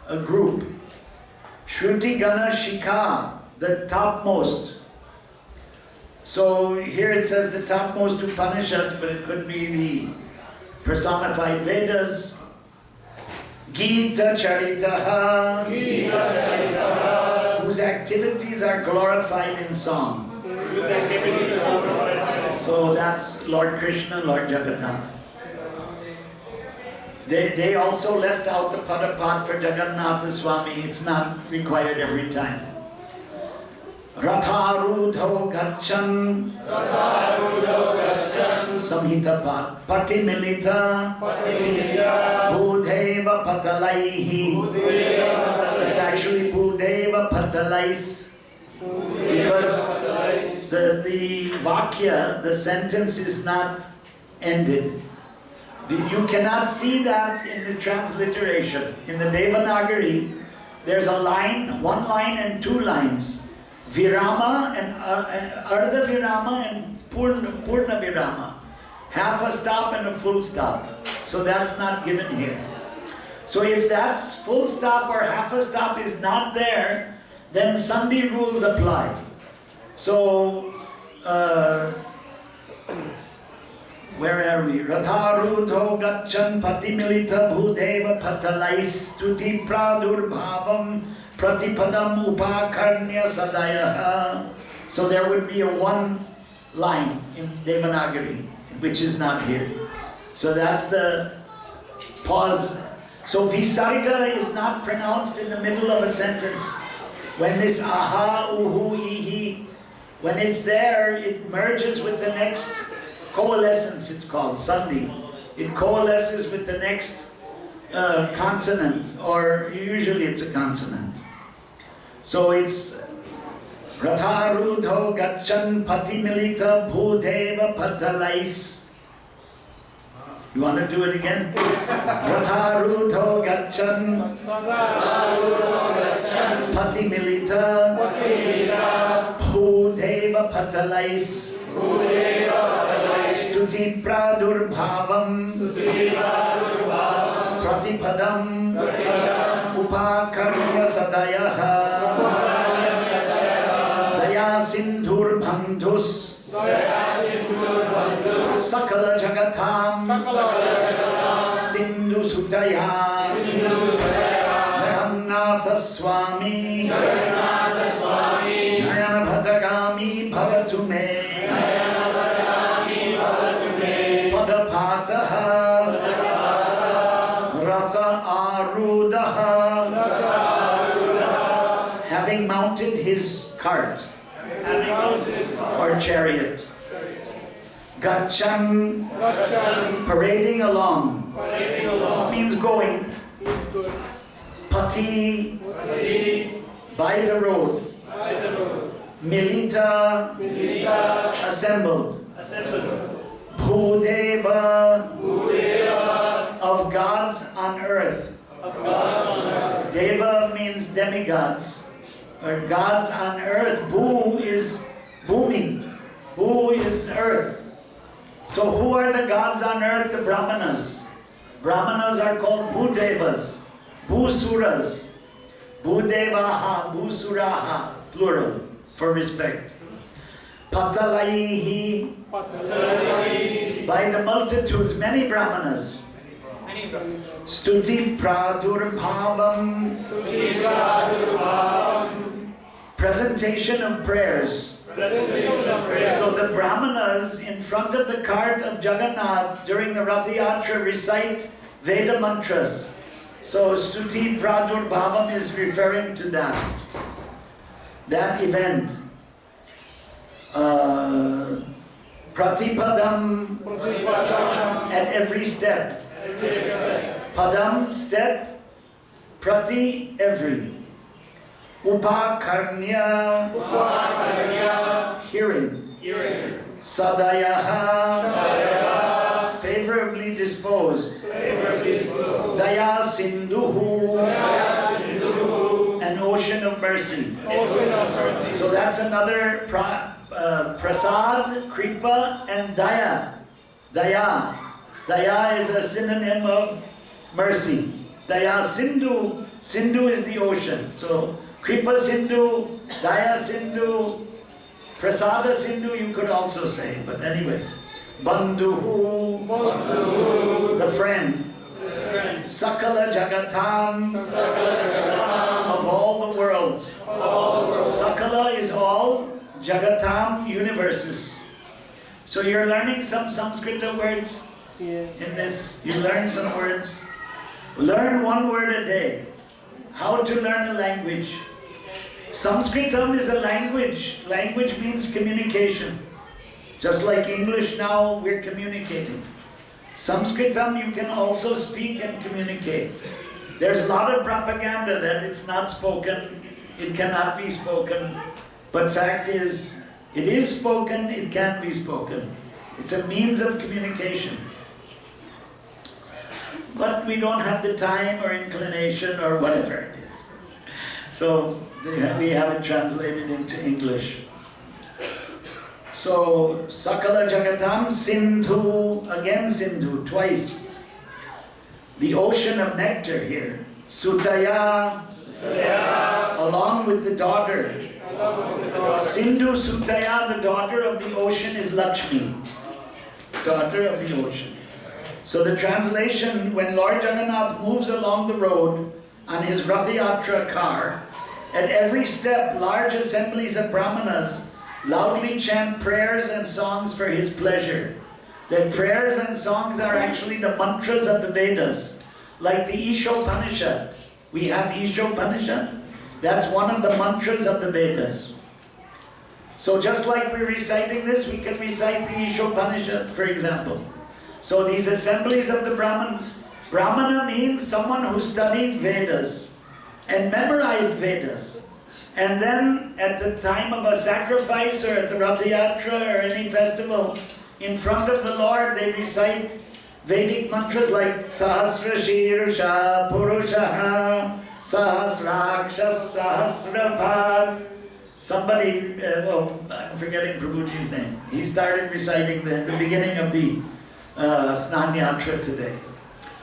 a group. Shruti Gana Shika, the topmost. So here it says the topmost Upanishads, but it could be the personified Vedas. Gita Charitaha, whose activities are glorified in song. So that's Lord Krishna, Lord Jagannath. They also left out the Padapat for Jagannath Swami. It's not required every time. Ratharudho Gachan, Samhita Pat, Patimilita, Budheva Patalaihi. It's actually Budheva Patalais, because the Vakya, the sentence is not ended. You cannot see that in the transliteration. In the Devanagari, there's a line, one line and two lines. Virama and Ardha Virama and Purna Virama. Half a stop and a full stop. So that's not given here. So if that's full stop or half a stop is not there, then Sandhi rules apply. So, where are we? Ratharudho Gachan Patimilita Bhudeva Patalais Stuti Pradurbhavam Pratipadam upakarnya sadayaha. So there would be a one line in Devanagari, which is not here. So that's the pause. So visarga is not pronounced in the middle of a sentence. When this aha, uhu, ihi, when it's there, it merges with the next coalescence, it's called, sandhi. It coalesces with the next consonant, or usually it's a consonant. So it's Ratharudho gachan patimilita bhudeva patalais. You want to do it again? Ratharudho gachan patimilita bhudeva patalais. Stuti pradurbhavam pratipadam upakarya sadayaha daya sindhur bandhus sakala jagatam sindhu sutaya Jagannath Swami Nayana Bhadagami Bhavatu Me Padapataha Ratha Arudaha, having mounted his cart or chariot. Gachan, parading along, means going. Pati, by the road. Milita, assembled. Bhudeva, of gods on earth. Deva means demigods, or gods on earth. Bhu is bhumi. Bhu is earth. So who are the gods on earth? The Brahmanas. Brahmanas are called Bhudevas, Bhusuras. Bhudevaha, Bhusuraha, plural, for respect. Patalaihi, by the multitudes, many Brahmanas. Stuti pradurbhavam, presentation of prayers. So the Brahmanas in front of the cart of Jagannath during the Rath Yatra recite Veda mantras. So Stuti pradurbhavam is referring to that event. Pratipadam, at every step. Padam, step. Prati, every. Upakarnya, hearing. Sadayaha, favorably disposed. Daya Sindhuhu, an ocean of mercy. So that's another prasad, kripa, and daya. Daya is a synonym of mercy. Daya Sindhu, Sindhu is the ocean. So kripa Sindhu, daya Sindhu, prasada Sindhu you could also say, but anyway. Bandhuhu, the friend. Sakala Jagatam, of all the worlds. Sakala is all, Jagatam, universes. So you're learning some Sanskrit words in this. You learn some words. Learn one word a day. How to learn a language. Sanskritam is a language. Language means communication. Just like English now, we're communicating. Sanskritam you can also speak and communicate. There's a lot of propaganda that it's not spoken, it cannot be spoken. But fact is, it is spoken, it can be spoken. It's a means of communication. But we don't have the time or inclination or whatever it is. So we have it translated into English. So, Sakala Jagatam, Sindhu, again Sindhu, twice. The ocean of nectar here. Sutaya, along with the daughter. Sindhu Sutaya, the daughter of the ocean, is Lakshmi. Daughter of the ocean. So the translation, when Lord Jagannath moves along the road on his Rath Yatra car, At every step, large assemblies of brahmanas loudly chant prayers and songs for his pleasure. That prayers and songs are actually the mantras of the Vedas. Like the Ishopanishad. We have Ishopanishad. That's one of the mantras of the Vedas. So just like we're reciting this, we can recite the Ishopanishad, for example. So these assemblies of the Brahmana means someone who studied Vedas and memorized Vedas. And then at the time of a sacrifice or at the Ratha Yatra or any festival, in front of the Lord they recite Vedic mantras like Sahasra Shirusha Purushaha Sahasrakshas Sahasrapad. Somebody, I'm forgetting Prabhuji's name. He started reciting the beginning of the Snan Yatra today.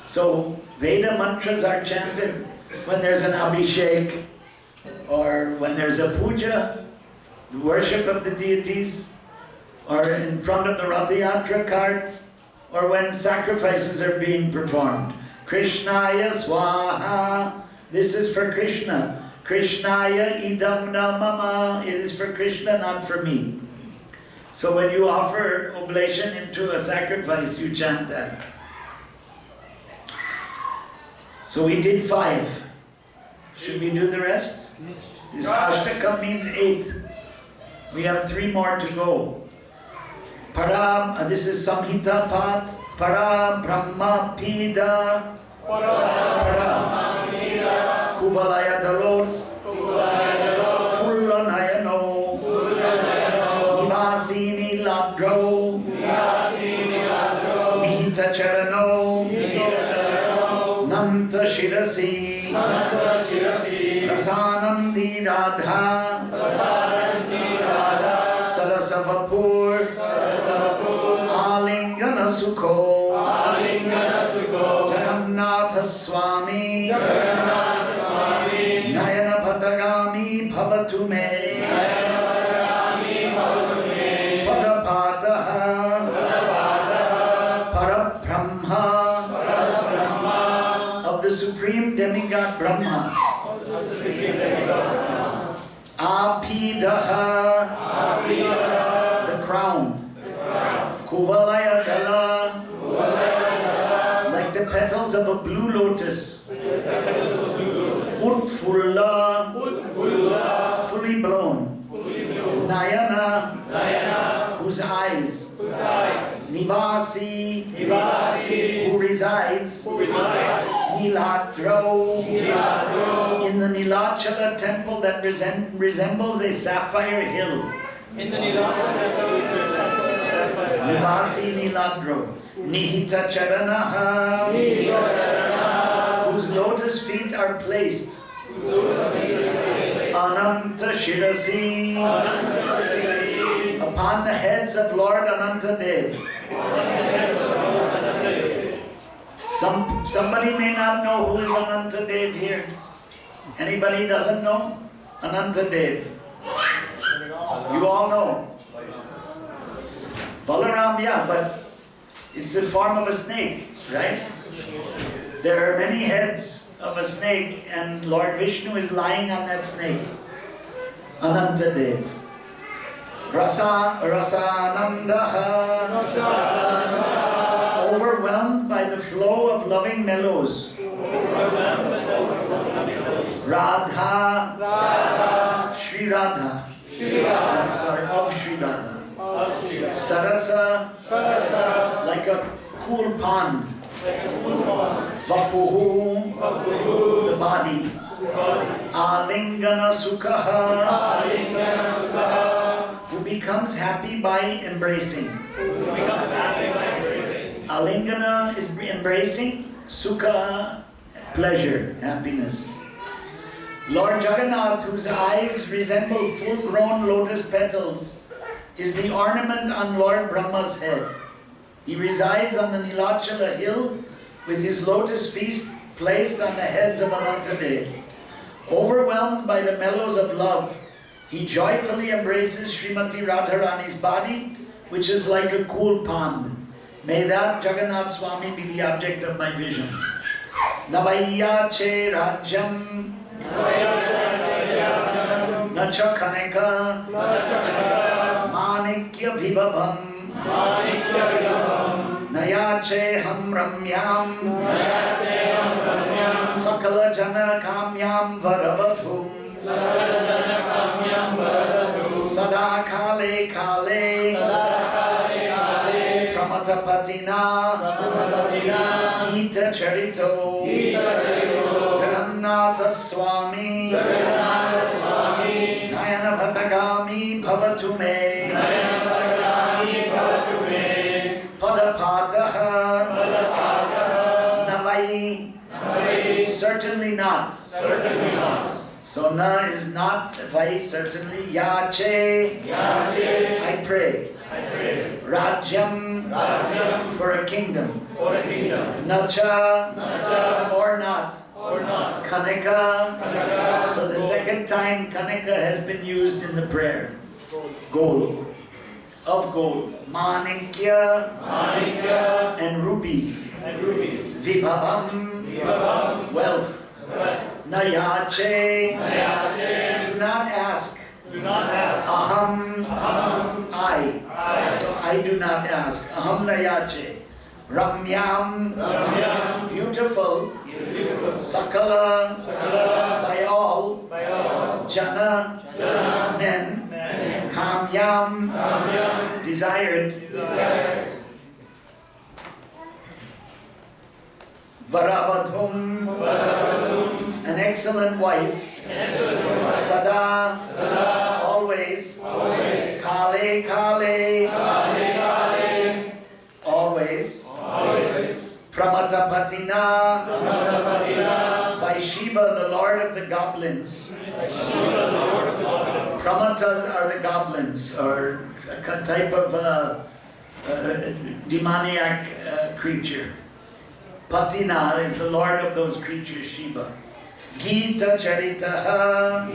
So Veda mantras are chanted when there's an Abhishek or when there's a puja, the worship of the deities, or in front of the Ratha Yatra cart, or when sacrifices are being performed. Krishnaya Swaha, this is for Krishna. Krishnaya idam namama, it is for Krishna, not for me. So when you offer oblation into a sacrifice, you chant that. So we did 5. Should we do the rest? This Ashtakam means 8. We have 3 more to go. Param, this is Samhita Path. Param Brahma Pida. Param Kuvalaya Dalot. Fulla Nayano. Nivasini Ladro. Nihita Charano. Nanta Shirasi. Rasanandi Radha. Sarasavapur. Alingana Sukho. Jagannath Swami. Nayana Patagami Bhavatu Me. Padapataha. Parabrahma. Of the Supreme Demigod Brahma. Apidaha. The crown. Kuvalaya Dala. Like the petals of a blue lotus. Utfulla. Fully blown. Nayana. Whose eyes. Nivasi. Who resides. Niladro. In the Nilachala temple that resembles a sapphire hill. Nivasi Niladro. Nihita Charanaha. Whose lotus feet are placed. Ananta Shirasi. Upon the heads of Lord Anantadev. Somebody may not know who is Anantadev here. Anybody doesn't know? Anantadev. You all know. Balaram, yeah, but it's the form of a snake, right? There are many heads of a snake, and Lord Vishnu is lying on that snake. Anantadev. Rasanandaha. Overwhelmed by the flow of loving mellows. Radha. Shri Radha. I'm sorry, of Shri Radha. Sarasa. Like a cool pond. Vapuhu. The body. Alingana Sukhaha. Who becomes happy by embracing. Alingana is embracing. Sukha, pleasure, happiness. Lord Jagannath, whose eyes resemble full-grown lotus petals, is the ornament on Lord Brahma's head. He resides on the Nilachala hill with his lotus feet placed on the heads of Anantadev. Overwhelmed by the mellows of love, he joyfully embraces Srimati Radharani's body, which is like a cool pond. May that Jagannath Swami be the object of my vision. Navaya che rajyam. Nacha Kaneka Manikya Vibhavam Nayache Ham Ramyam Sakala Jana Kamyam Varavathum Sada Kale Kale Pramatapatina Gita Charito Jagannath Swami Nayana Bhatagami Bhavatu Me Padapadaha Navai Certainly not. So na is not, vai certainly, yache, I pray. Rajyam, for a kingdom. Nacha, or not. Kaneka, so the second time Kaneka has been used in the prayer. Gold, of gold. Manikya, and rubies. Vibhavam, wealth. Nayache, do not ask. Aham, I. So I do not ask. Aham nayache. Ramyam, beautiful. Sakala, by all. Jana, men. Kamyam, desired. Varavadhum, an excellent wife. Sada, always. Kale, kale, always. Pramatapatina, by Shiva, the lord of the goblins. Pramatas are the goblins, or a type of demoniac creature. Patina is the lord of those creatures, Shiva. Gita Charitaha,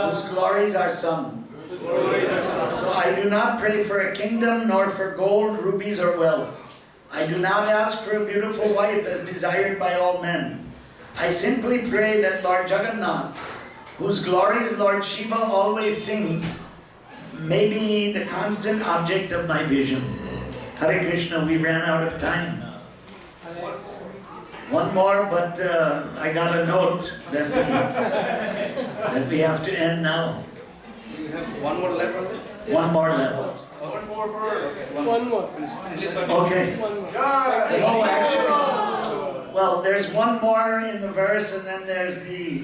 whose glories are sung. So I do not pray for a kingdom, nor for gold, rubies, or wealth. I do not ask for a beautiful wife as desired by all men. I simply pray that Lord Jagannath, whose glories Lord Shiva always sings, may be the constant object of my vision. Hare Krishna, we ran out of time. One more, but I got a note that we have to end now. You have one more left on this? One more left. One more verse. One more. Okay. Oh, actually, well, there's one more in the verse, and then there's the,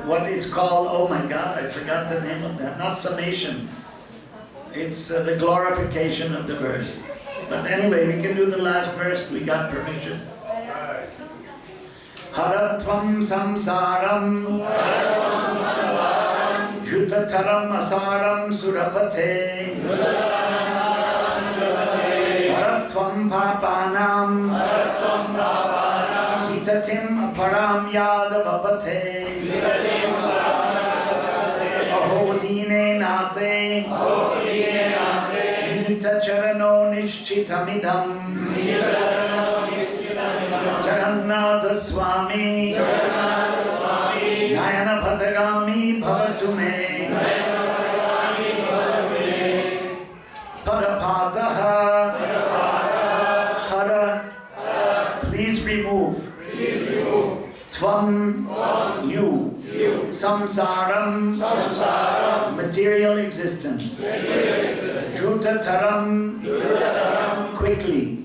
what it's called, oh my God, I forgot the name of that. Not summation. It's the glorification of the verse. But anyway, we can do the last verse. We got permission. Haratvam samsaram Yutataram asaram surapate Haratvam papanam Hitatim aparam yadavapate Aho dine nate Nita charano nishchitamidam Jagannath Swami Nayana Bhatagami Bhavatu Me Padapadaha Hara, please remove. Tvam, you. Samsaram, material existence. Drutataram, quickly.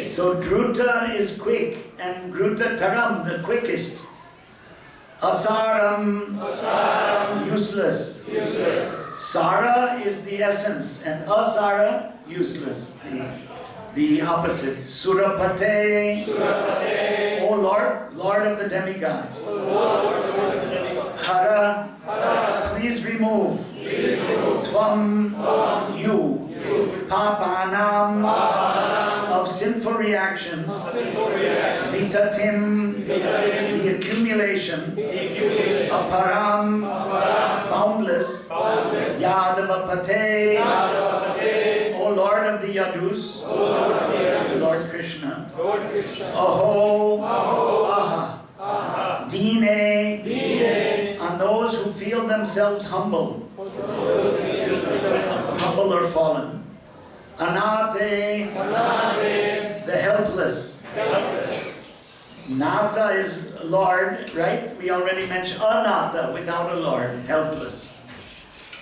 So Druta is quick, and Drutataram, the quickest. Asaram, useless. Sara is the essence, and asara, useless. The opposite. Surapate, O Lord of the demigods. Hara, please remove. Tvam, you. Papanam, of sinful reactions. Vitatim, the accumulation. Aparam, boundless. Yadavapate, O Lord of the Yadus. Lord Krishna. Aho, aha. Dine, themselves humble. Humble or fallen. Anathe, the helpless. Natha is Lord, right? We already mentioned Anatha, without a Lord, helpless.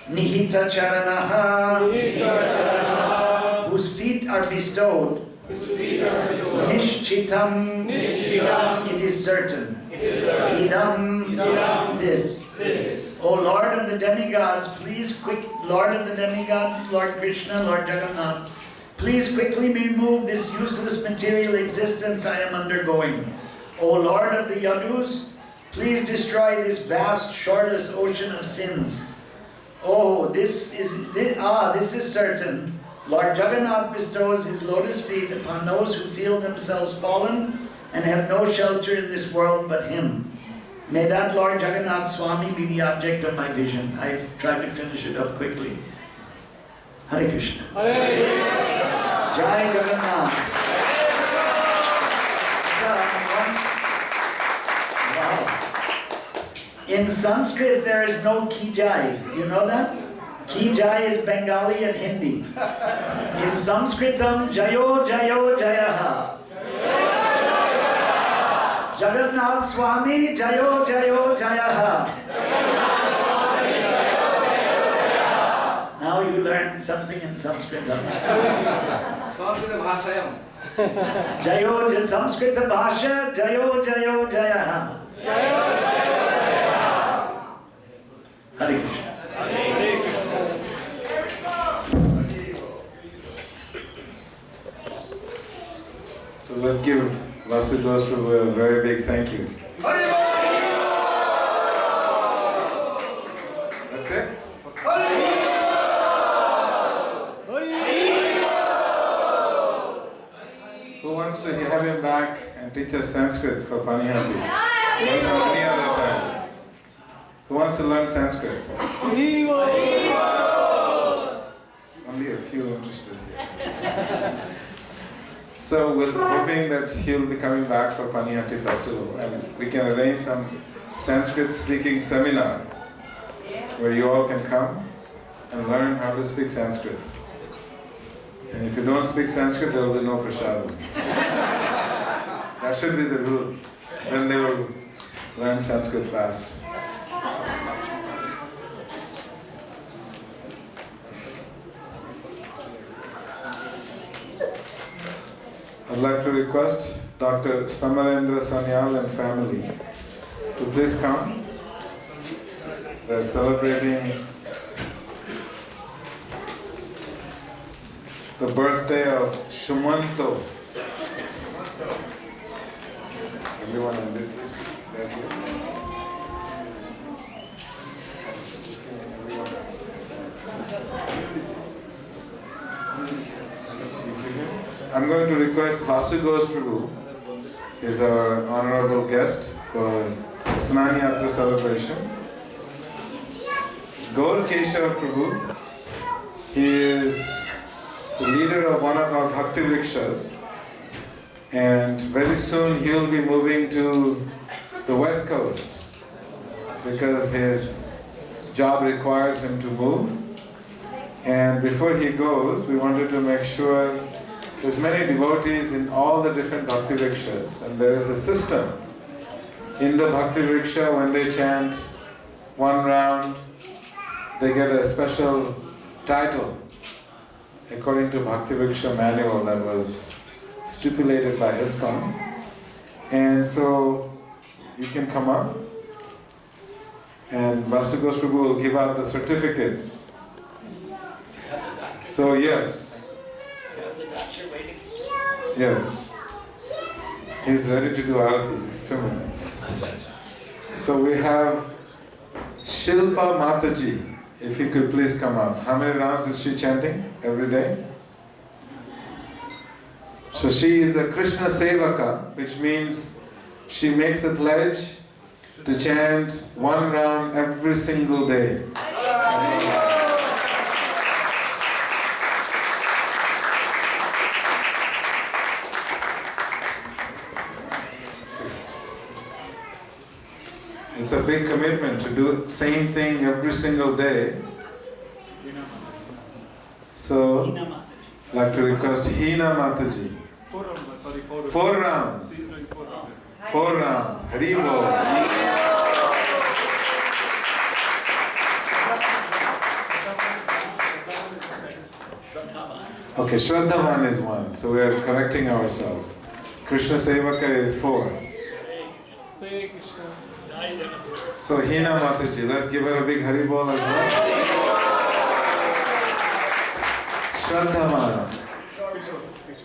Nihita charanaha, whose feet are bestowed. Nishchitam, it is certain. Idam, this. O Lord of the demigods, please Lord of the demigods, Lord Krishna, Lord Jagannath, please quickly remove this useless material existence I am undergoing. O Lord of the Yadus, please destroy this vast, shoreless ocean of sins. Oh, this is certain. Lord Jagannath bestows his lotus feet upon those who feel themselves fallen and have no shelter in this world but him. May that Lord Jagannath Swami be the object of my vision. I've tried to finish it up quickly. Hare Krishna. Jai Jagannath. Wow. In Sanskrit there is no ki jai. You know that? Ki jai is Bengali and Hindi. In Sanskritam, jayo jayo jayaha. Jagannath Swami, jayo jayo jayaha. Now you learned something in Sanskrit. Sanskrit bhashayam. Jayo Sanskrit bhasha, jayo jayo jayaha. Hare Krishna. So let's give Basu Ghosh Prabhu a very big thank you. That's it? Who wants to have him back and teach us Sanskrit for Panihati? Or some any other time? Who wants to learn Sanskrit? Only a few interested here. So we're hoping that he'll be coming back for Panihati festival, and we can arrange some Sanskrit speaking seminar where you all can come and learn how to speak Sanskrit. And if you don't speak Sanskrit, there will be no prasadam. That should be the rule. Then they will learn Sanskrit fast. I'd like to request Dr. Samarendra Sanyal and family to please come. They're celebrating the birthday of Shumanto. Everyone in this list, they're here. I'm going to request Basu Ghosh Prabhu, is our honorable guest for the Snan Yatra celebration. Gaur Keshav Prabhu, he is the leader of one of our Bhakti Vrikshas, and very soon he will be moving to the West Coast because his job requires him to move. And before he goes, we wanted to make sure there's many devotees in all the different Bhakti Vrikshas, and there is a system. In the Bhakti Vriksha, when they chant one round, they get a special title according to Bhakti Vriksha manual that was stipulated by Iskcon. And so you can come up, and Basu Ghosh Prabhu will give out the certificates. So yes. Yes. He's ready to do Aroti, just 2 minutes. So we have Shilpa Mataji, if you could please come up. How many rounds is she chanting every day? So she is a Krishna Sevaka, which means she makes a pledge to chant 1 round every single day. It's a big commitment to do the same thing every single day. So, I'd like to request Hina Mataji. 4 rounds. 4 rounds. Haribo. Okay, Shraddhavan is 1, so we are correcting ourselves. Krishna Sevaka is 4. So Hina Mataji, let's give her a big Haribol as well. Shraddhavan.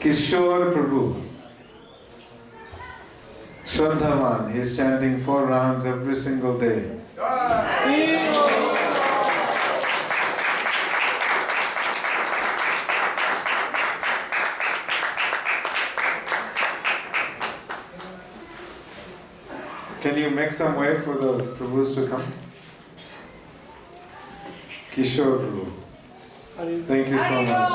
Kishore Prabhu. Shraddhavan, he is chanting 4 rounds every single day. Can you make some way for the Prabhus to come? Kishore Prabhu. Thank you so much.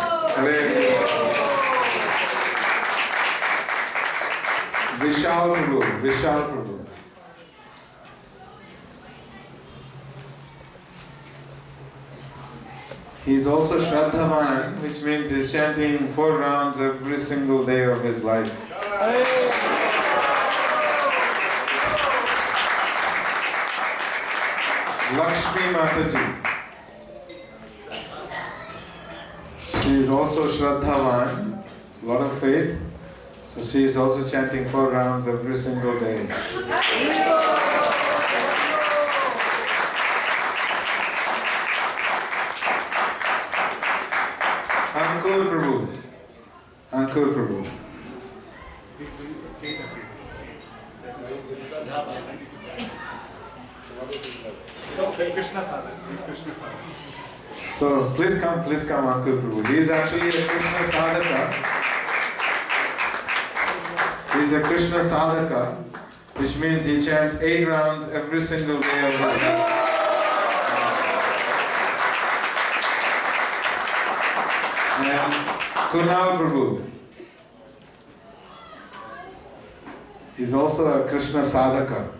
Vishal Prabhu. Vishal Prabhu. He's also Shraddhavan, which means he's chanting 4 rounds every single day of his life. Lakshmi Mataji. She is also Shraddhavan, a lot of faith. So she is also chanting 4 rounds every single day. Ankur Prabhu. Ankur Prabhu. So please come, Ankur Prabhu. He is actually a Krishna sadhaka. He is a Krishna sadhaka, which means he chants 8 rounds every single day of his life. And Kunal Prabhu. He's also a Krishna sadhaka.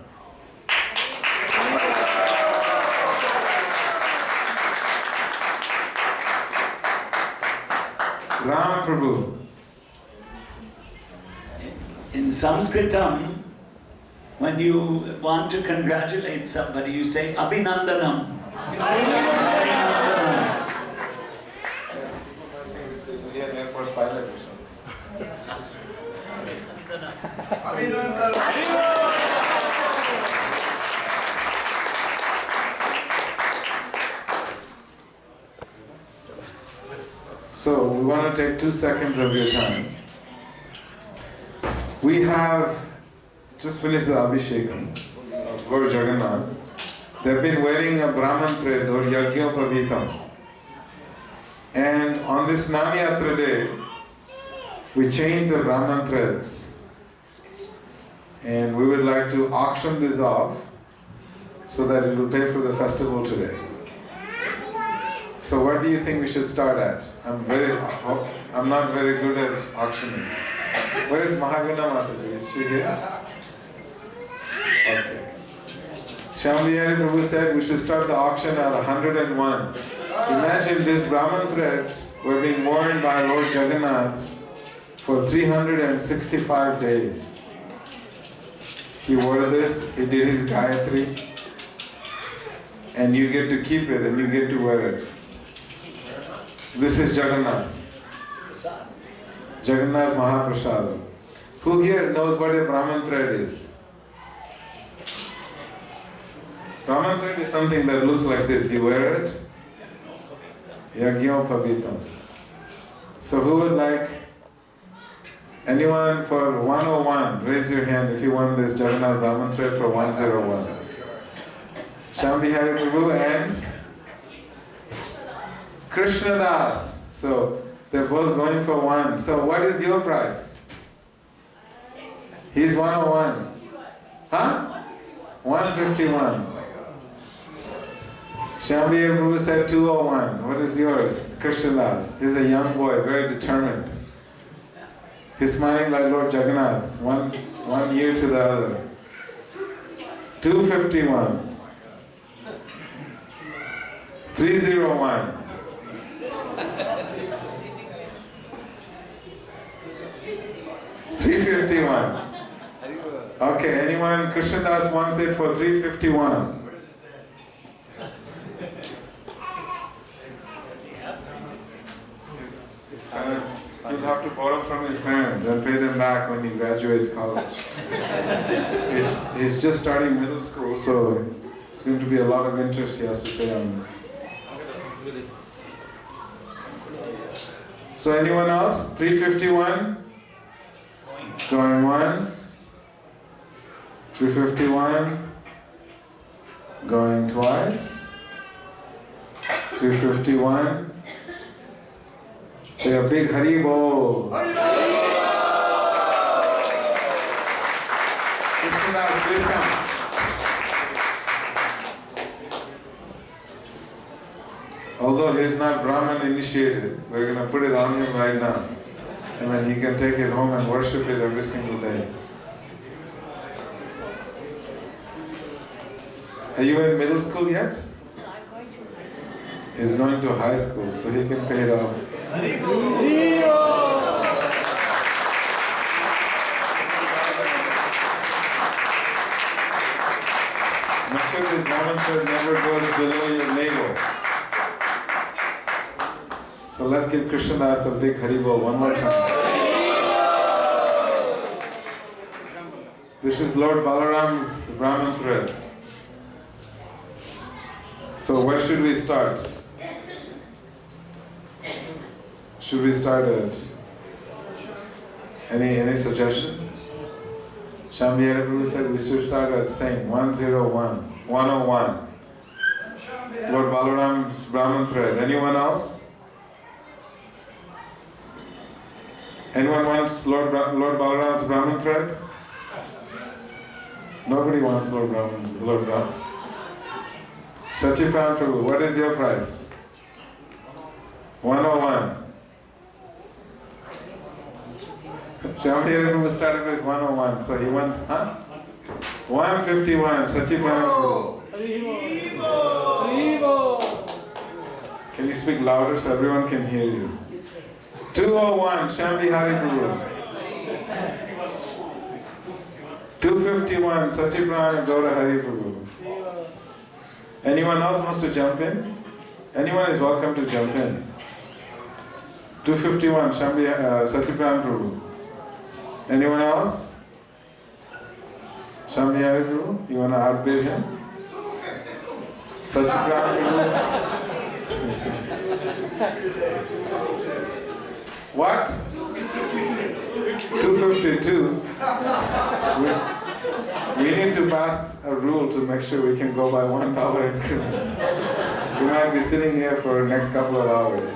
Ram Prabhu. In Sanskritam, when you want to congratulate somebody, you say Abhinandanam. Abhinandanam. Air Force pilot or something. So we want to take 2 seconds of your time. We have just finished the Abhishekam of Lord Jagannath. They've been wearing a Brahman thread or Yajnapavitam. And on this Snan Yatra day, we changed the Brahman threads. And we would like to auction this off so that it will pay for the festival today. So where do you think we should start at? I'm not very good at auctioning. Where is Mahaguna Mataji? Is she here? Okay. Shambhihari Prabhu said we should start the auction at 101. Imagine this Brahman thread were being worn by Lord Jagannath for 365 days. He wore this, he did his Gayatri, and you get to keep it and you get to wear it. This is Jagannath. Jagannath Mahaprasada. Who here knows what a Brahman thread is? Brahman thread is something that looks like this. You wear it. Yajnapavitam. So who would like, anyone for 101, raise your hand if you want this Jagannath Brahman thread for 101. Shambhihari Prabhu and Krishna Das. So they're both going for 1. So what is your price? He's 101. Huh? 151. Shambhihari Prabhu said 201. What is yours? Krishna Das. He's a young boy, very determined. He's smiling like Lord Jagannath, one year to the other. 251. 301. 351. Okay, anyone? Krishnadas wants it for 351. He'll have to borrow from his parents and pay them back when he graduates college. He's just starting middle school, so it's going to be a lot of interest he has to pay on this. So anyone else? 351? Going once. 351. Going twice. 351. Say a big Hari Bol. Krishnadas, please come. Although he is not Brahman initiated, we're going to put it on him right now. And then he can take it home and worship it every single day. Are you in middle school yet? He's going to high school, so he can pay it off. Much of this monitor never goes below your navel. So let's give Krishnadas a big Haribol one more time. This is Lord Balaram's Brahman thread. So where should we start? Should we start at any suggestions? Shambhi Prabhu said we should start at saying 101. Lord Balaram's Brahman thread. Anyone else? Anyone wants Lord Balaram's Brahman thread? Nobody wants Lord Brahman. Sachipan Prabhu, what is your price? 101. Shambhi Prabhu started with 101, so he wants, 151, Sachipan Prabhu. Can you speak louder so everyone can hear you? 201, Shambhi Hari Prabhu. 251, Sachipan Gaura Hari Prabhu. Anyone else wants to jump in? Anyone is welcome to jump in. 251, Sachipan Prabhu. Anyone else? Shambhi Hari Prabhu, you want to outbid him? Sachipan Prabhu? What? 252? We need to pass a rule to make sure we can go by $1 increments. We might be sitting here for the next couple of hours.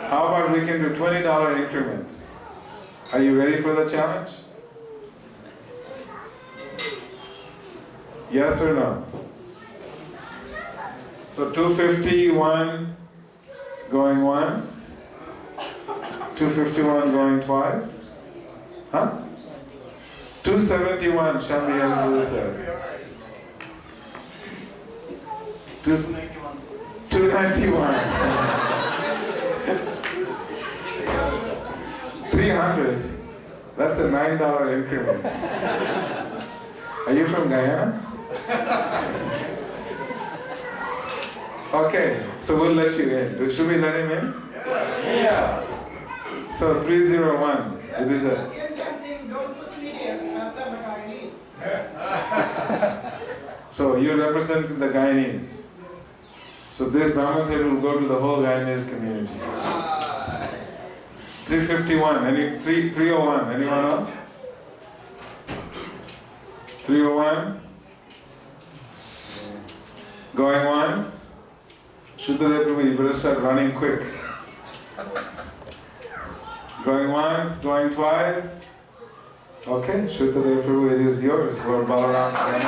How about we can do $20 increments? Are you ready for the challenge? Yes or no? So 251 going once, 251 going twice, 271, Shambhi Hari said. 291. 300. That's a $9 increment. Are you from Guyana? Okay, so we'll let you in. Should we let him in? Yeah. So 301. It is a. So you represent the Guyanese. So this Brahman thread will go to the whole Guyanese community. 351. 301. Anyone else? 301. Going once. Shuddhadev Prabhu, you better start running quick. Going once, going twice. Okay, Shuddhadev Prabhu, it is yours, Lord Balaram's name.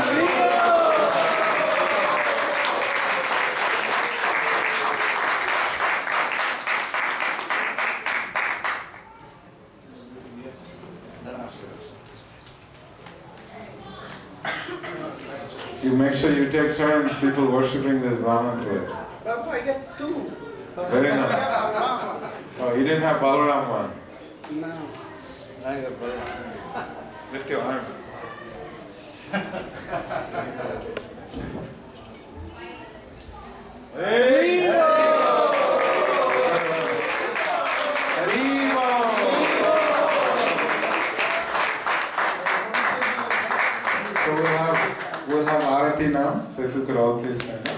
You make sure you take turns, people worshipping this Brahman thread. Prabhu, I get two. Very nice. Oh, you didn't have Balaram one? No. I got Balaram. Lift your arms. Hey! So we'll have Aroti now. So if you could all please stand up.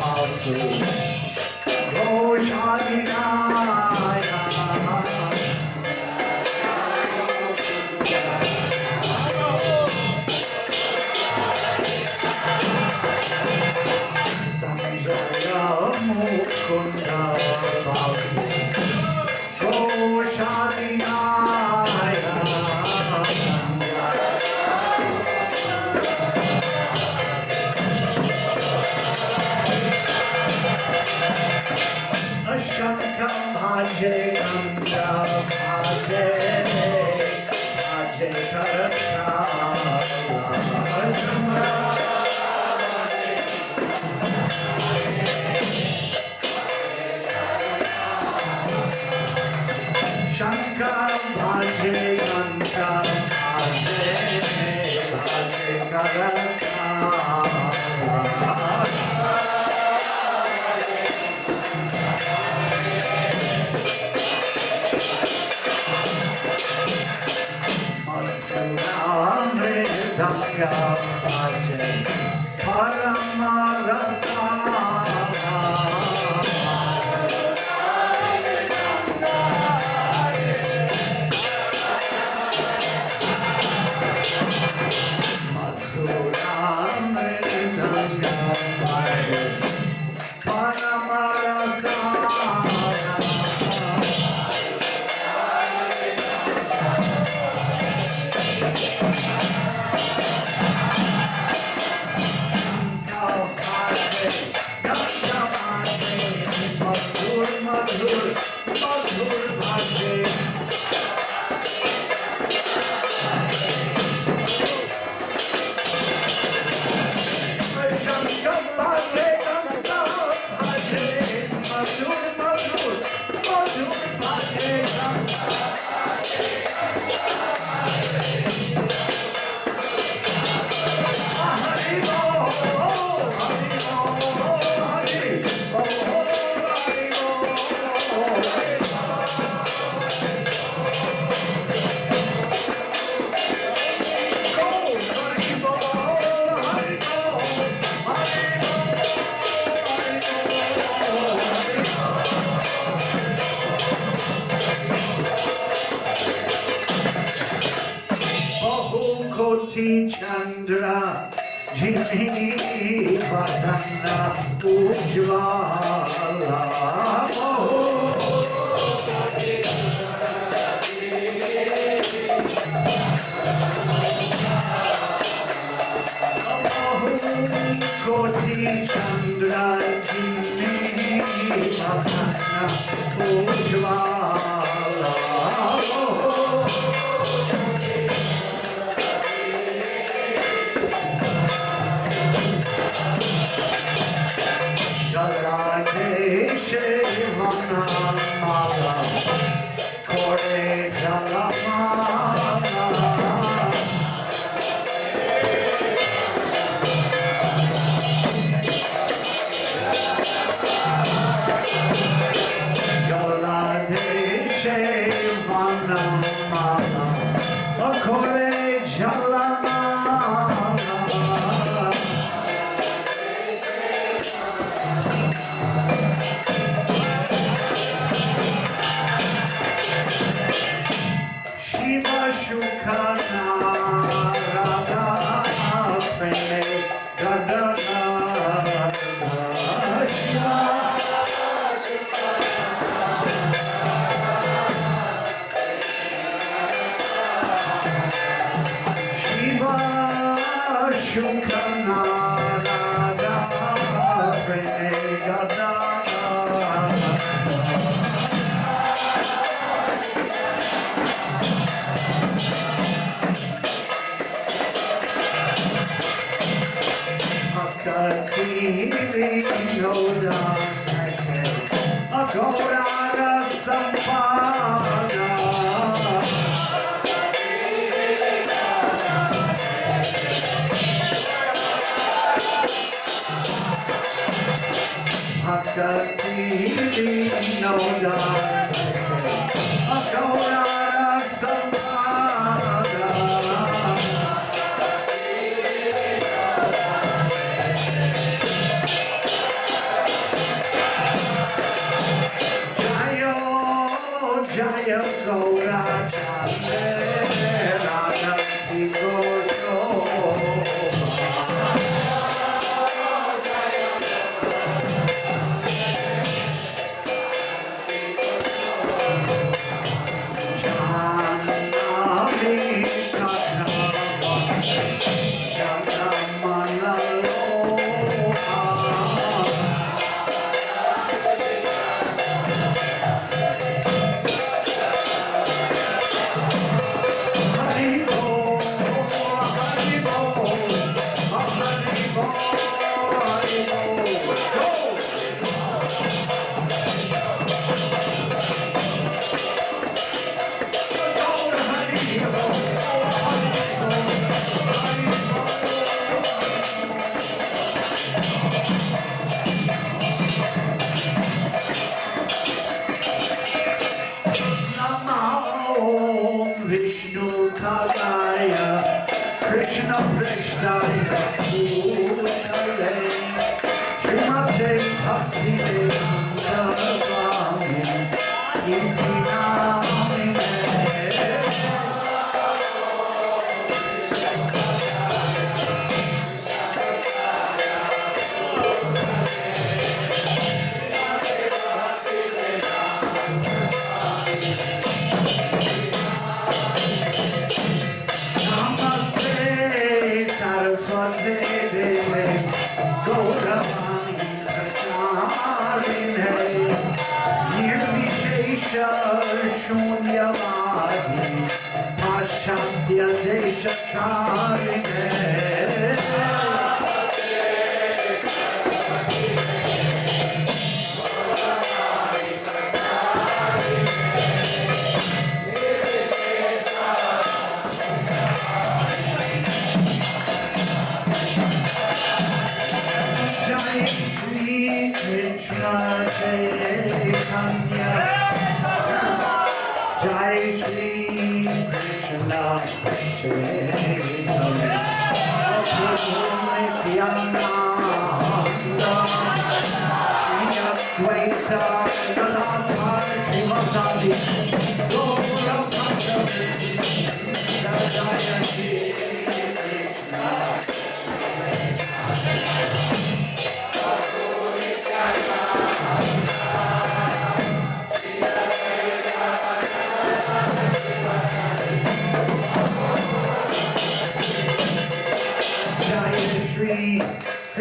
Basu, ghosh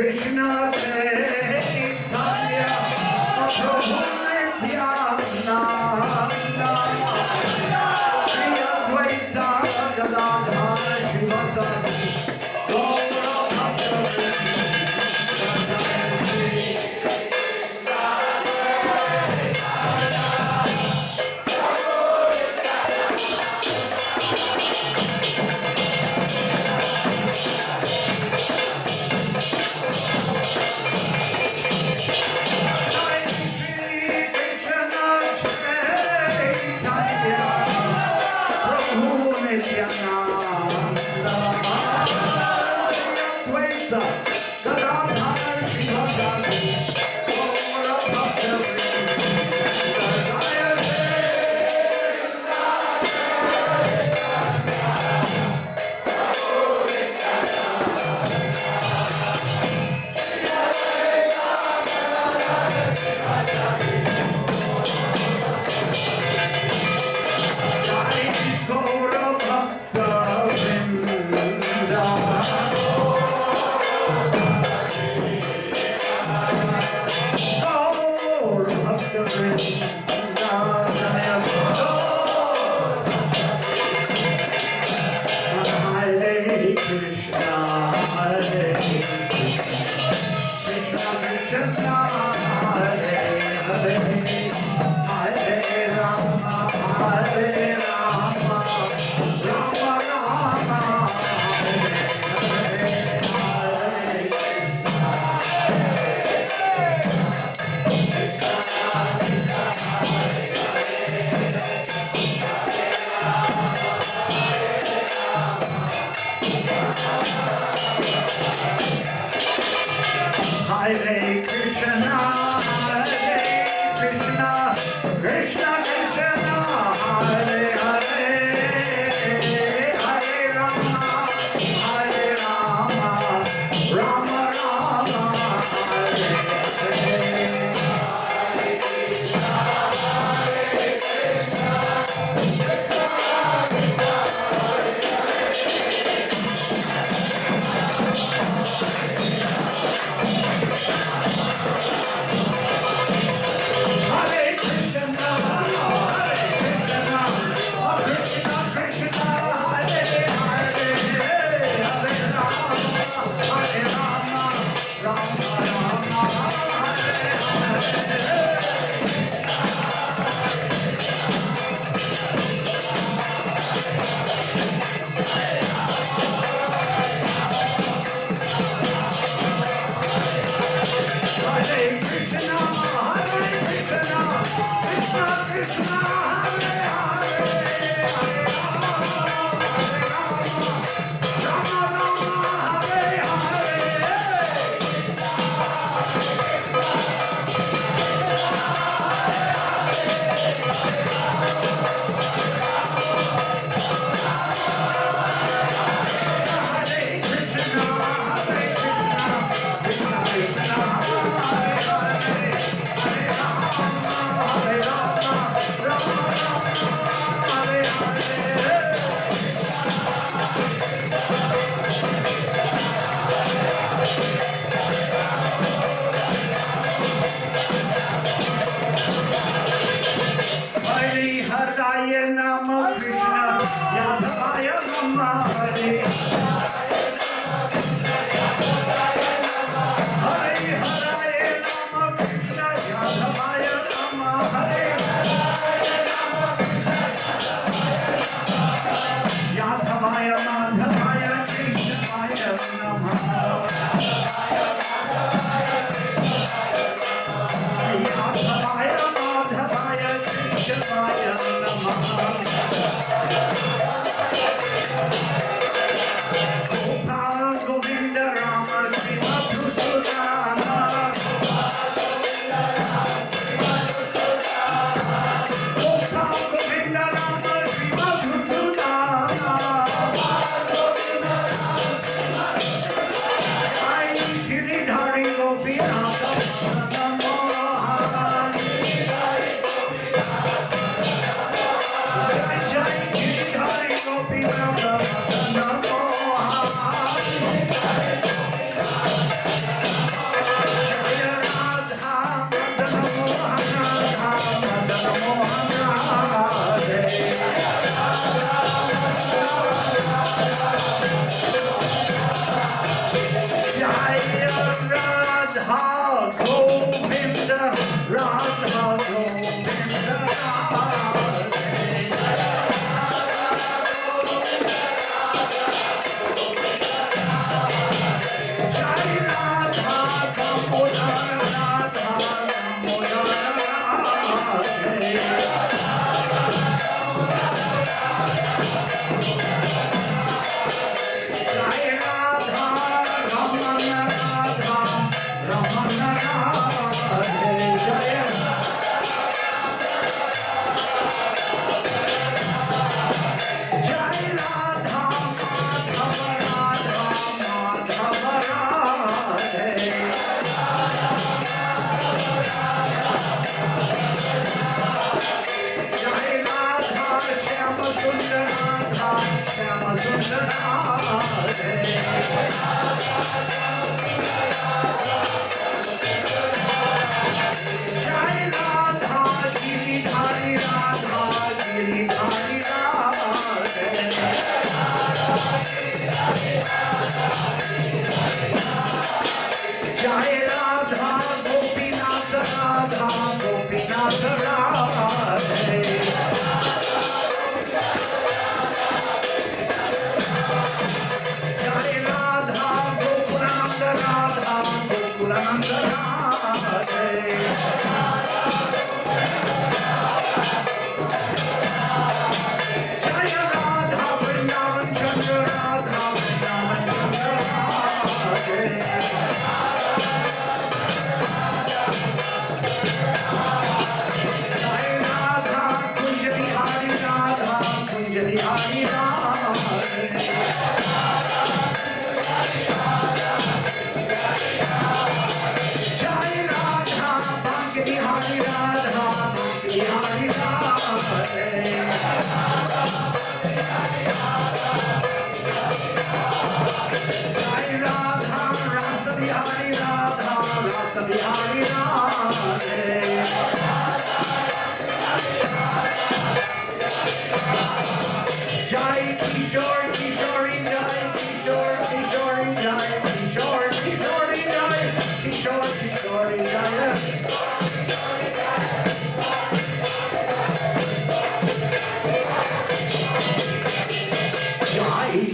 Krishna Hare Krishna, Krishna Krishna, Hare Hare, Hare Rama, Rama Rama, Hare Hare.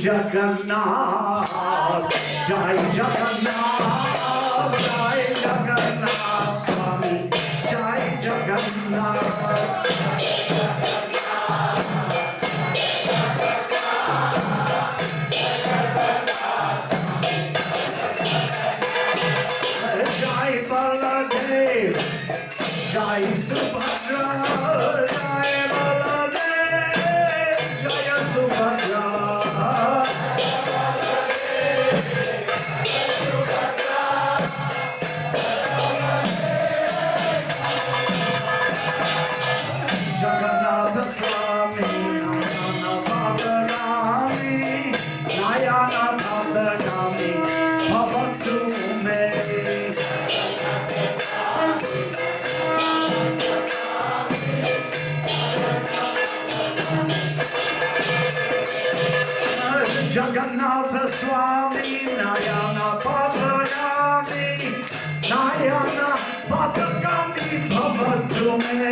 Jagannath, Jai Jagannath, Jai Jagannath Swami, Jai Jagannath. Jai Baladev, Jai Subhadra, Jai Baladev, Jai Subhadra. Jagannath Swami, Nayana Bhadarami, Nayana Bhadarami, Bhavatu me. Jagannath Swami, Nayana Bhadarami, Nayana Bhadarami, Bhavatu me.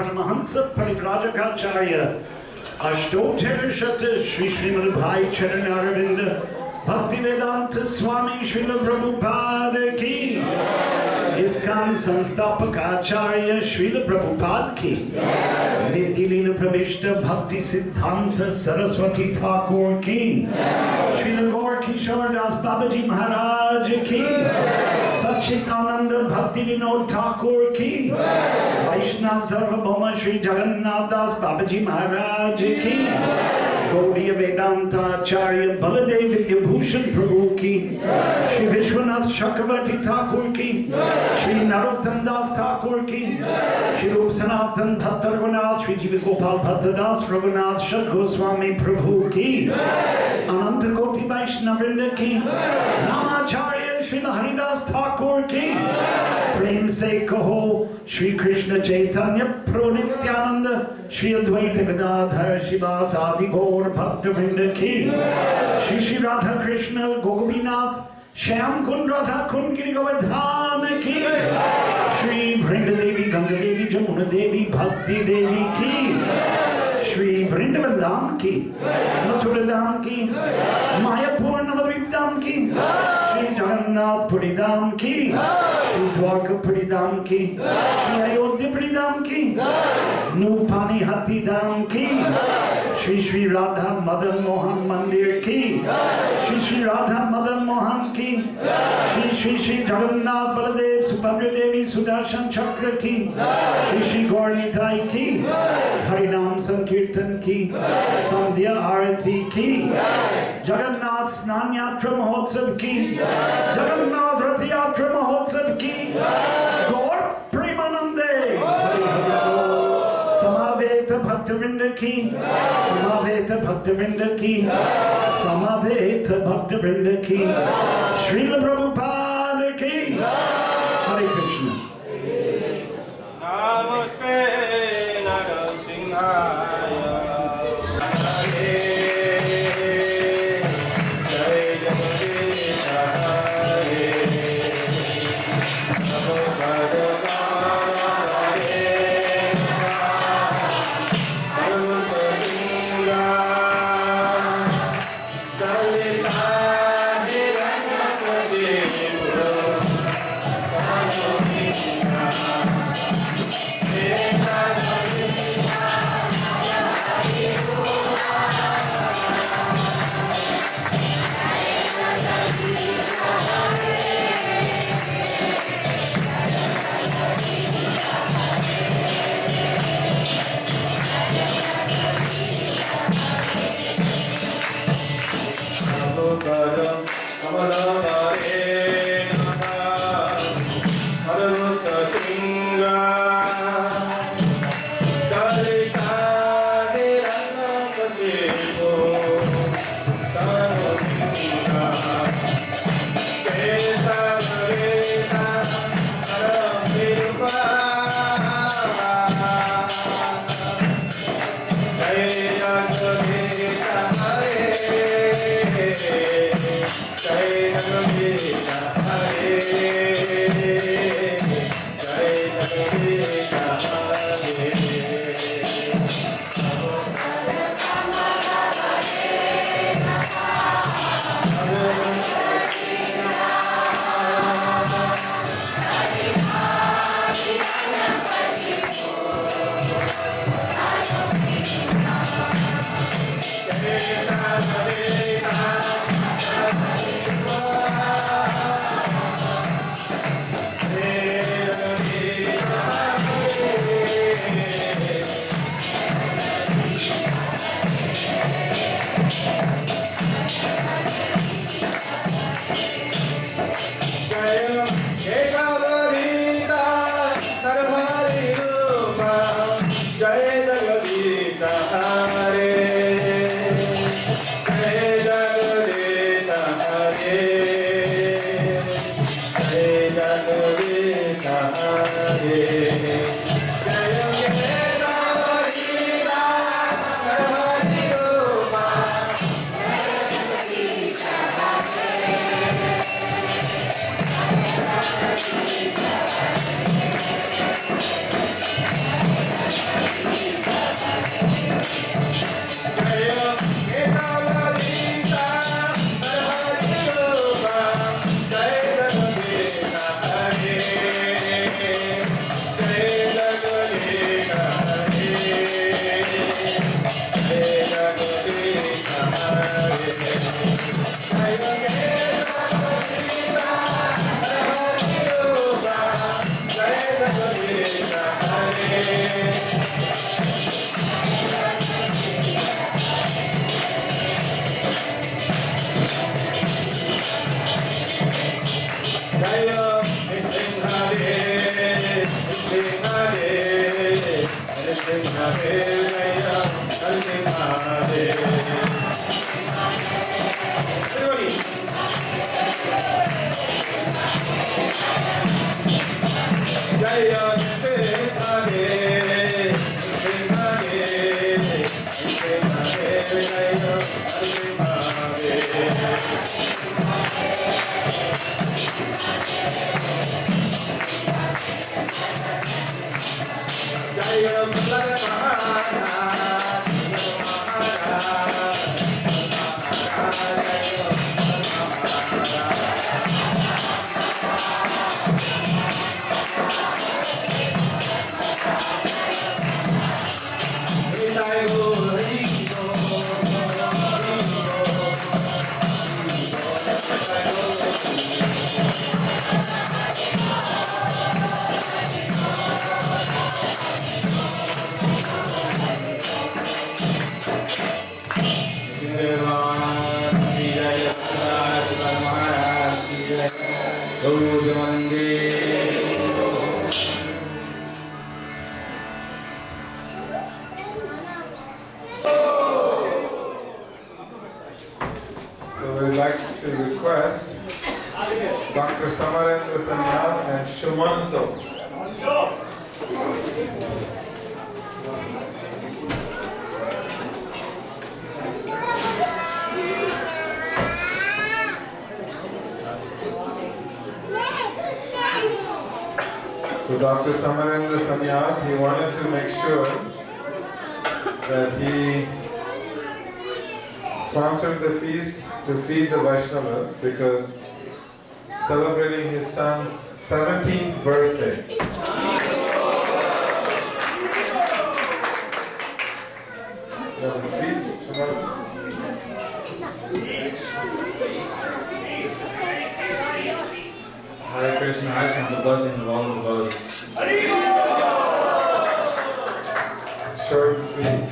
Paramahansa Parivrajacharya Ashtottara Shata Shri Srimad Bhai Charan Aravinda Bhaktivedanta Swami Srila Prabhupada Ki Iskcon Sanstapakacharya Srila Prabhupada Ki Nityalila Pravishta Bhakti Siddhanta Saraswati Thakur Ki Srila Gaur Kishore Das Babaji Maharaj Ki Sachidananda Bhakti Vinod Thakur Ki Vaishnav Sarvabhauma Shri Jagannath Das Babaji Maharaj Ki Gaudiya Vedanta Acharya Baladev Vidyabhushan Prabhu Ki Shri Vishwanath Chakravarti Thakur Ki Shri Narottam Das Thakur Ki Shri Rup Sanatan Bhatta Raghunath Shri Jiva Gopal Bhatta Das Raghunath Shad Goswami Prabhu Ki Ananta Koti Vaishnavrinda Ki Namacharya Shri Haridas Thakur Ki Prem Se Kaho Shri Krishna Chaitanya Prabhu Nityananda Shri Advaita Gadadhar Shivas Adi Gaur Bhakta Vrinda Ki Shri Shri Radha Krishna Gokubinath Shyam Kund Radha Kund Giri Govardhan Ki Shri Vrinda Devi Ganga Devi Jamuna Devi Bhakti Devi Ki Shri Vrindavan Dham Ki Mathura Dham Ki Mayapur Navadvip Dham Ki Shri Jagannath Puri Dham Ki Shri Dwarka Puri Dham Ki Shri Ayodhya Puri Dham Ki Nupani Hati Dham Ki Shri Shri Shri Radha Madan Mohan Mandir ki, Shri Shri Radha Madan Mohan ki, Shri Shri Shri Jagannath Baladev Subhadra Devi Sudarshan Chakra ki, Shri Shri Gaur Nitai ki, Harinam Sankirtan ki, Sandhya Aroti ki, Jagannath Snan Yatra Mahotsav ki, Jagannath Rath Yatra Mahotsav ki, Gaur Premanande, Hari Hari Bol. Samaveta Bhaktivinoda ki, Samaveta Bhaktivinoda ki, Samaveta Bhaktivinoda ki, Srila Prabhupada ki, Hare Krishna. Namaste Nrisimhaya. Jai Jagannath So we'd like to request Dr. Sandhya and Shumanto. So Dr. Sandhya, he wanted to make sure that he sponsored the feast to feed the Vaishnavas because celebrating his son's 17th birthday. You have a speech? Shubham? Hare Krishna, I just want the blessings of all the devotees. Short and sweet.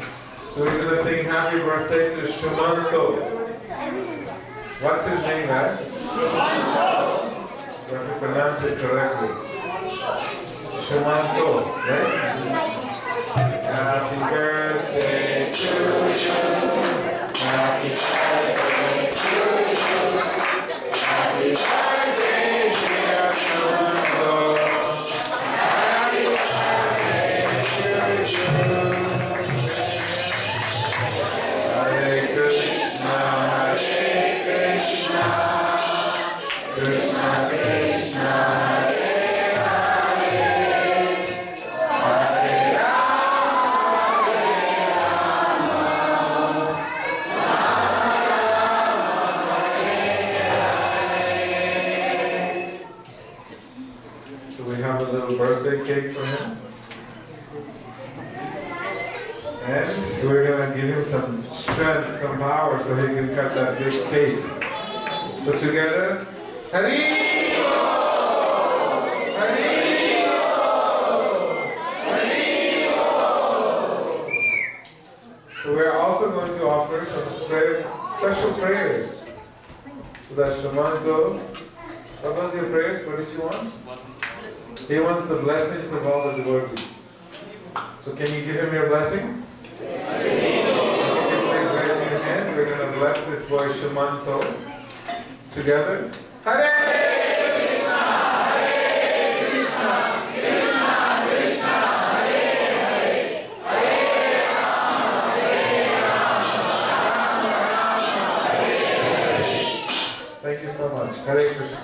So we're going to sing happy birthday to Shumanto. What's his name, guys? You have to pronounce it correctly. Shumanto, right? Happy birthday to you. Happy birthday to you. Happy birthday, dear Shumanto. Happy birthday to you. Hare Krishna, Hare Krishna, Krishna Krishna, Hare Hare, Hare Rama, Hare Rama, Rama Hare Hare. So we have a little birthday cake for him. And we're going to give him some strength, some power so he can cut that big cake. So together, Hari Bol! Hari Bol! Hari Bol! So we're also going to offer some special prayers. So that Shumanto, what was your prayers? What did you want? He wants the blessings of all the devotees. So can you give him your blessings? Please raise your hand. We're going to bless this boy Shumanto together. Hare Krishna, Hare Krishna, Krishna Krishna, Hare Hare, Hare Rama, Hare Rama, Rama Rama, Hare Hare. Thank you so much. Hare Krishna.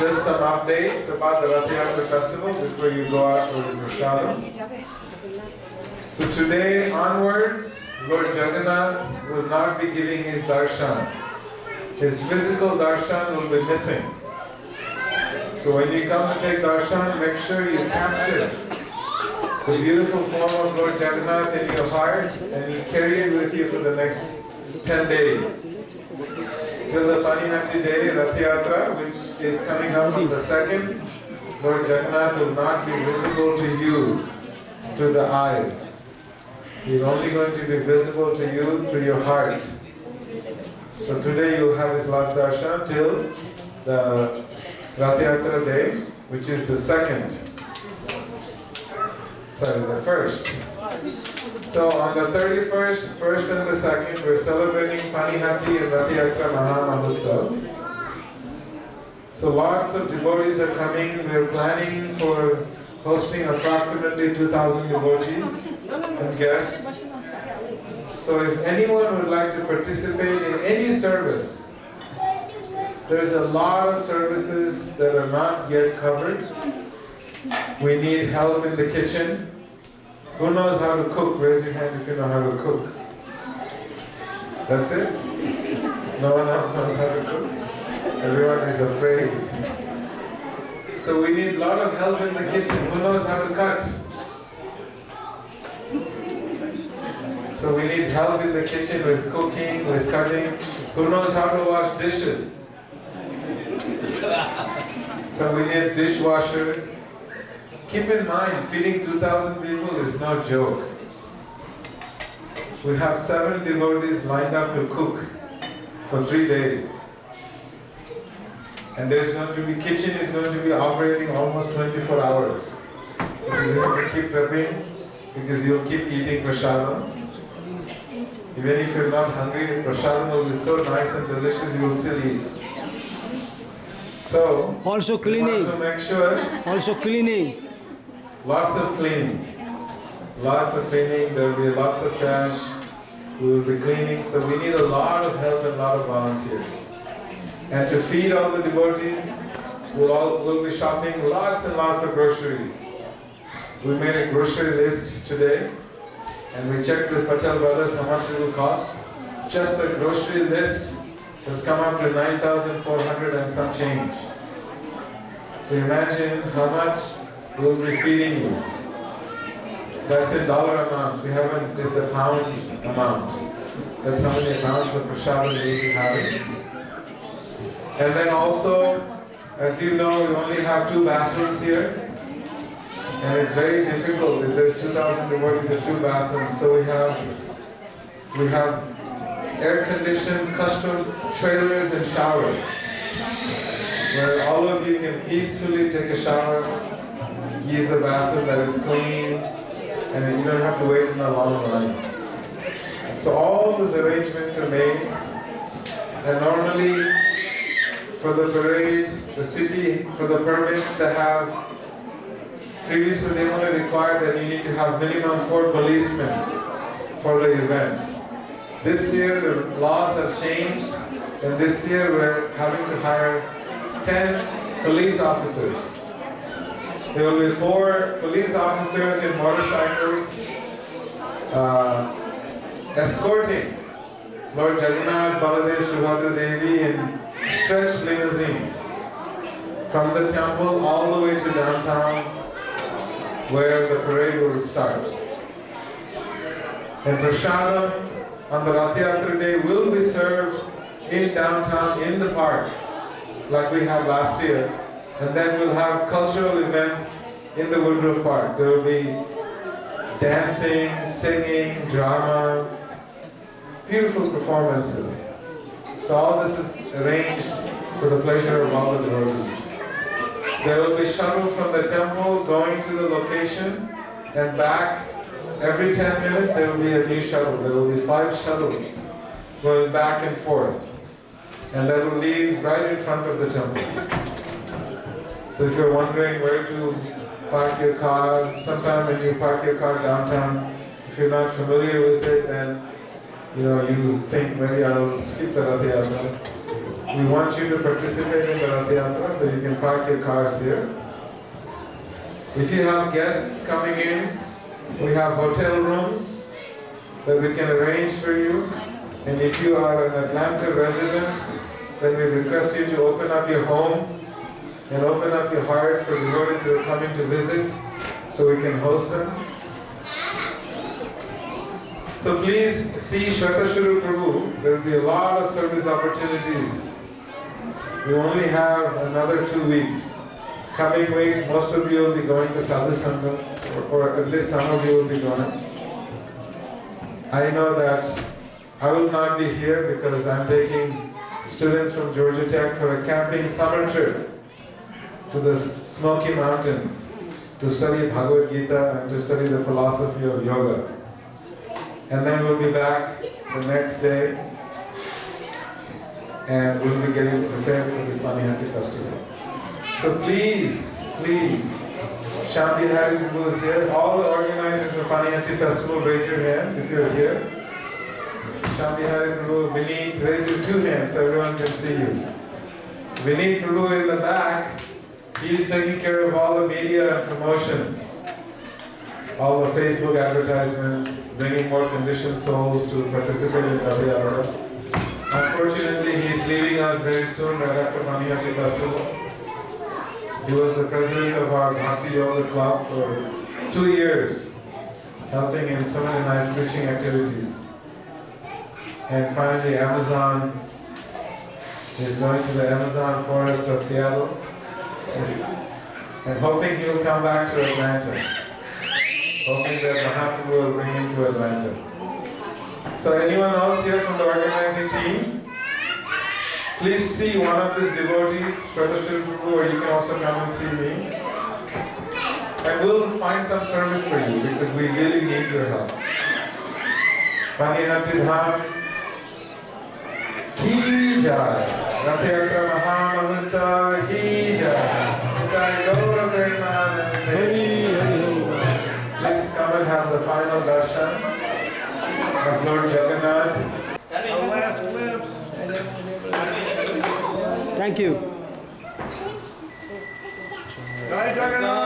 Just some updates about the Rath Yatra festival before you go out for the prasadam. So today onwards, Lord Jagannath will not be giving his darshan. His physical darshan will be missing. So when you come to take darshan, make sure you capture the beautiful form of Lord Jagannath in your heart and you carry it with you for the next 10 days. Till the Panihati day, Rath Yatra, which is coming up on the 2nd, Lord Jagannath will not be visible to you through the eyes. He is only going to be visible to you through your heart. So today you will have his last darshan till the Rath Yatra day, which is the 2nd. Sorry, the 1st. So on the 31st, 1st and the 2nd, we're celebrating Panihati and Rath Yatra Mahamahotsav. So lots of devotees are coming. We're planning for hosting approximately 2,000 devotees and guests. So if anyone would like to participate in any service, there's a lot of services that are not yet covered. We need help in the kitchen. Who knows how to cook? Raise your hand if you know how to cook. That's it? No one else knows how to cook? Everyone is afraid. So we need a lot of help in the kitchen. Who knows how to cut? So we need help in the kitchen with cooking, with cutting. Who knows how to wash dishes? So we need dishwashers. Keep in mind, feeding 2,000 people is no joke. We have 7 devotees lined up to cook for 3 days. And there's going to be, kitchen is going to be operating almost 24 hours. Because you have to keep prepping, because you'll keep eating prasadam. Even if you're not hungry, the prasadam will be so nice and delicious, you will still eat. So, Also we cleaning. want to make sure, Also cleaning. lots of cleaning. Lots of cleaning, there will be lots of trash. We will be cleaning, so we need a lot of help and a lot of volunteers. And to feed all the devotees, we'll be shopping lots and lots of groceries. We made a grocery list today, and we checked with Patel Brothers how much it will cost. Just the grocery list has come up to 9,400 and some change. So imagine how much we'll be feeding you. That's in dollar amount. We haven't did the pound amount. That's how many pounds of prasadam we'll be having. And then also, as you know, we only have 2 bathrooms here. And it's very difficult if there's 2,000 devotees in 2 bathrooms. So we have air-conditioned custom trailers and showers, where all of you can peacefully take a shower, use the bathroom that is clean, and you don't have to wait in a long line. So all those arrangements are made, and normally for the parade, the city, for the permits to have, previously they only required that you need to have minimum 4 policemen for the event. This year the laws have changed, and this year we're having to hire 10 police officers. There will be 4 police officers in motorcycles escorting Lord Jagannath Baladev and Subhadra Devi in stretched limousines from the temple all the way to downtown where the parade will start. And prasadam on the Rath Yatra day will be served in downtown in the park like we had last year. And then we'll have cultural events in the Woodruff Park. There will be dancing, singing, drama, beautiful performances. So all this is arranged for the pleasure of all the devotees. There will be shuttle from the temple going to the location and back. Every 10 minutes there will be a new shuttle. There will be 5 shuttles going back and forth. And that will leave right in front of the temple. So if you're wondering where to park your car, sometime when you park your car downtown, if you're not familiar with it, then you think maybe I'll skip the Rath Yatra. We want you to participate in the Rath Yatra, so you can park your cars here. If you have guests coming in, we have hotel rooms that we can arrange for you. And if you are an Atlanta resident, then we request you to open up your homes and open up your hearts for devotees who are coming to visit, so we can host them. So please see Shratashuru Prabhu. There will be a lot of service opportunities. We only have another 2 weeks. Coming week, most of you will be going to Sadhu Sangha, or at least some of you will be going. I know that I will not be here because I'm taking students from Georgia Tech for a camping summer trip to the Smoky Mountains to study Bhagavad Gita and to study the philosophy of yoga. And then we'll be back the next day and we'll be getting prepared for this Panihati festival. So please, Shambhi Hari Prabhu is here. All the organizers of Panihati festival, raise your hand if you're here. Shambhi Hari Prabhu, Vineet, raise your 2 hands so everyone can see you. Vineet Prabhu in the back, he's taking care of all the media and promotions. All the Facebook advertisements, bringing more conditioned souls to participate in Rath Yatra. Unfortunately, he's leaving us very soon, right after Panihati festival. He was the president of our Bhakti Yoga Club for 2 years, helping in so many nice preaching activities. And finally, Amazon is going to the Amazon forest of Seattle and hoping he'll come back to Atlanta. Hoping that Mahaprabhu will bring him to Atlanta. So anyone else here from the organizing team? please see one of these devotees, Shradha Prabhu, or you can also come and see me. And we'll find some service for you because we really need your help. Panihati Dham Ki Jai, Rath Yatra Mahamahotsav Ki Jai, Jai Gaura Premanande. Please come and have the final darshan of Lord Jagannath. Our last glimpse. Thank you. Jai Jagannath.